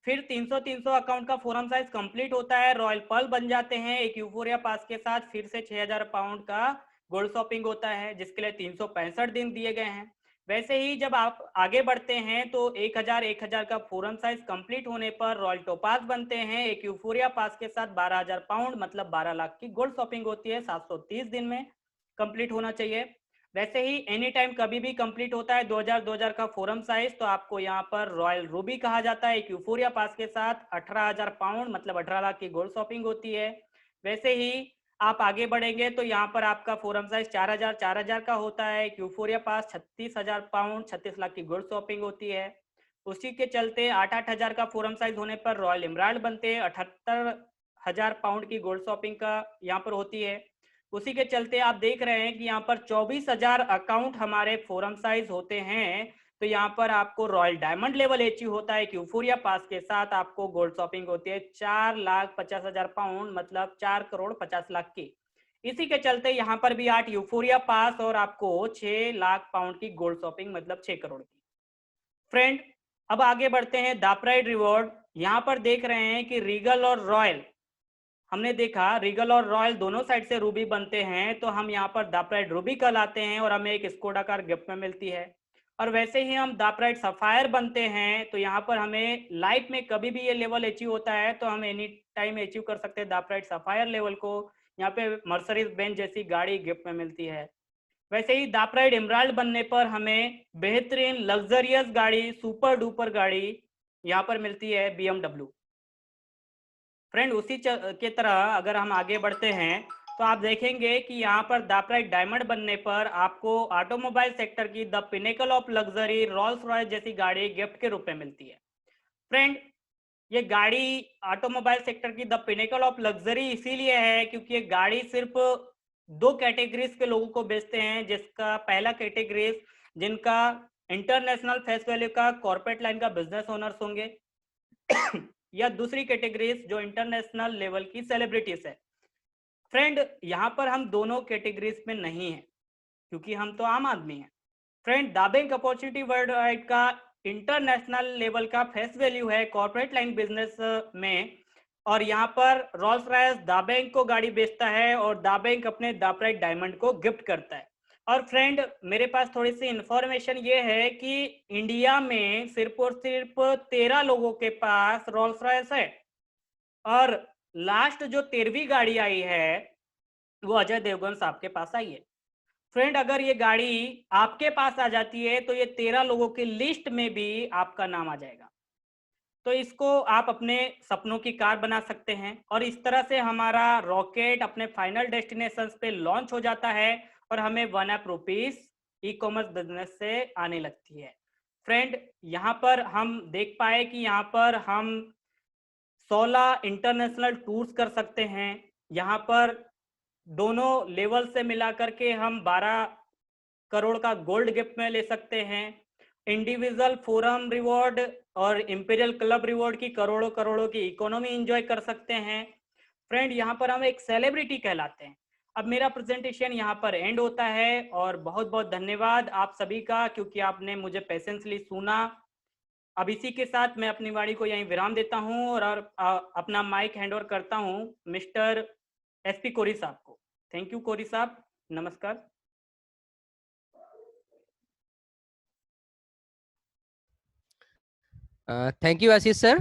फिर 300 अकाउंट का फोरम साइज कंप्लीट होता है, रॉयल पर्ल बन जाते हैं एक यूफोरिया पास के साथ। फिर से 6,000 पाउंड का गोल्ड शॉपिंग होता है जिसके लिए 365 दिन दिए गए हैं। वैसे ही जब आप आगे बढ़ते हैं तो 1,000 का फोरम साइज कंप्लीट होने पर रॉयल टोपाज बनते हैं एक यूफोरिया पास के साथ। 12,000 पाउंड मतलब 12 लाख की गोल्ड शॉपिंग होती है, 730 दिन में कंप्लीट होना चाहिए। वैसे ही एनी टाइम कभी भी कंप्लीट होता है 2,000 का फोरम साइज तो आपको यहाँ पर रॉयल रूबी कहा जाता है एक यूफोरिया पास के साथ। 18,000 पाउंड मतलब 18 लाख की गोल्ड शॉपिंग होती है। वैसे ही आप आगे बढ़ेंगे तो यहाँ पर आपका फोरम साइज 4,000 का होता है। यूफोरिया पास 36,000 पाउंड 36 लाख की गोल्ड शॉपिंग होती है। उसी के चलते 8,000 का फोरम साइज होने पर रॉयल इमराल्ड बनते हैं। 78,000 पाउंड की गोल्ड शॉपिंग का यहाँ पर होती है। उसी के चलते आप देख रहे हैं कि यहाँ पर 24,000 अकाउंट हमारे फोरम साइज होते हैं। तो यहाँ पर आपको रॉयल डायमंड लेवल अचीव होता है। यूफोरिया पास के साथ आपको गोल्ड शॉपिंग होती है 4,50,000 पाउंड मतलब 4,50,00,000 की। इसी के चलते यहाँ पर भी 8 यूफोरिया पास और आपको 6 लाख पाउंड की गोल्ड शॉपिंग मतलब 6 करोड़ की। फ्रेंड, अब आगे बढ़ते हैं दापराइड रिवॉर्ड। यहाँ पर देख रहे हैं कि रीगल और रॉयल, हमने देखा रीगल और रॉयल दोनों साइड से रूबी बनते हैं तो हम यहाँ पर दापराइड रूबी कहलाते हैं और हमें एक स्कोडा कार गिफ्ट में मिलती है। और वैसे ही हम दापराइड सफायर बनते हैं तो यहाँ पर हमें लाइफ में कभी भी ये लेवल अचीव होता है तो हम एनी टाइम अचीव कर सकते हैं दापराइड सफायर लेवल को। यहाँ पे मर्सरीज बेंच जैसी गाड़ी गिफ्ट में मिलती है। वैसे ही दापराइड इमराल्ड बनने पर हमें बेहतरीन लग्जरियस गाड़ी, सुपर डुपर गाड़ी यहाँ पर मिलती है BMW। फ्रेंड, उसी के तरह अगर हम आगे बढ़ते हैं तो आप देखेंगे कि यहाँ पर दाप्राइट डायमंड बनने पर आपको ऑटोमोबाइल सेक्टर की the pinnacle of luxury Rolls Royce जैसी गाड़ी गिफ्ट के रूप में मिलती है। फ्रेंड, ये गाड़ी ऑटोमोबाइल सेक्टर की द पिनेकल ऑफ लग्जरी इसीलिए है क्योंकि ये गाड़ी सिर्फ 2 कैटेगरीज के लोगों को बेचते हैं, जिसका पहला कैटेगरीज जिनका इंटरनेशनल फेस वैल्यू का कॉर्पोरेट लाइन का बिजनेस ओनर्स होंगे या दूसरी कैटेगरीज जो इंटरनेशनल लेवल की सेलिब्रिटीज है। फ्रेंड, यहाँ पर हम दोनों कैटेगरीज में नहीं है क्योंकि हम तो आम आदमी हैं। Friend, the bank opportunity world wide का इंटरनेशनल लेवल का फेस वैल्यू है कॉर्पोरेट लाइन बिजनेस में, और यहाँ पर रोल्स रॉयस द बैंक को गाड़ी बेचता है और द बैंक अपने दाप्राइट डायमंड को गिफ्ट करता है। और फ्रेंड, मेरे पास थोड़ी सी इंफॉर्मेशन ये है कि इंडिया में सिर्फ और सिर्फ 13 लोगों के पास रोल्स रॉयस है, और लास्ट जो 13वीं गाड़ी आई है वो अजय देवगन साहब के पास आई है। फ्रेंड, अगर ये गाड़ी आपके पास आ जाती है तो ये 13 लोगों की लिस्ट में भी आपका नाम आ जाएगा। तो इसको आप अपने सपनों की कार बना सकते हैं, और इस तरह से हमारा रॉकेट अपने फाइनल डेस्टिनेशन पे लॉन्च हो जाता है और हमें 1 lakh rupees e commerce business से आने लगती है। फ्रेंड, यहाँ पर हम देख पाए कि यहाँ पर हम 16 इंटरनेशनल टूर्स कर सकते हैं। यहाँ पर दोनों लेवल से मिलाकर के हम 12 करोड़ का गोल्ड गिफ्ट में ले सकते हैं। इंडिविजुअल फोरम रिवॉर्ड और इंपीरियल क्लब रिवॉर्ड की करोड़ों करोड़ों की इकोनॉमी एंजॉय कर सकते हैं। फ्रेंड, यहाँ पर हम एक सेलिब्रिटी कहलाते हैं। अब मेरा प्रेजेंटेशन यहाँ पर एंड होता है, और बहुत बहुत धन्यवाद आप सभी का क्योंकि आपने मुझे पेशेंसली सुना। अब इसी के साथ मैं अपनी वाणी को यहीं विराम देता हूँ और अपना माइक हैंडओवर करता हूँ मिस्टर एसपी कोरी साहब को। थैंक यू कोरी साहब, नमस्कार। Thank you Ashish sir.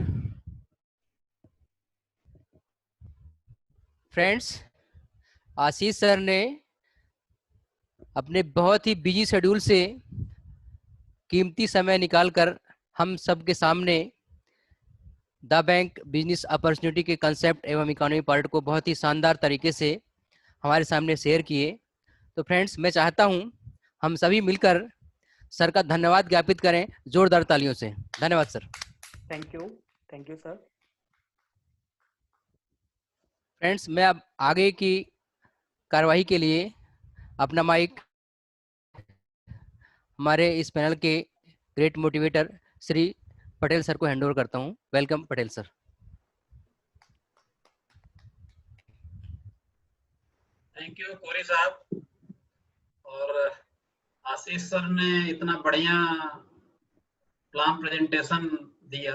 Friends, Ashish sir ने अपने बहुत ही बिजी शेड्यूल से कीमती समय निकालकर हम सबके सामने द बैंक बिजनेस अपॉर्चुनिटी के कंसेप्ट एवं इकोनॉमी पार्ट को बहुत ही शानदार तरीके से हमारे सामने शेयर किए। तो फ्रेंड्स, मैं चाहता हूं हम सभी मिलकर सर का धन्यवाद ज्ञापित करें जोरदार तालियों से। धन्यवाद sir. Thank you sir. Friends, मैं अब आगे की कार्यवाही के लिए अपना माइक हमारे इस पैनल के great motivator Shri Patel sir को हैंडओवर करता हूं। Welcome Patel sir. Thank you Kori साहब। और आशीष सर ने इतना बढ़िया प्लान प्रेजेंटेशन दिया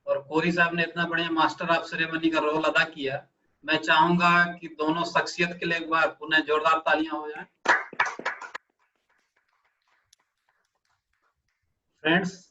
और कोरी साहब ने इतना बढ़िया मास्टर ऑफ सेरेमनी का रोल अदा किया। मैं चाहूंगा कि दोनों शख्सियत के लिए एक बार पुनः जोरदार तालियां हो जाएं। फ्रेंड्स,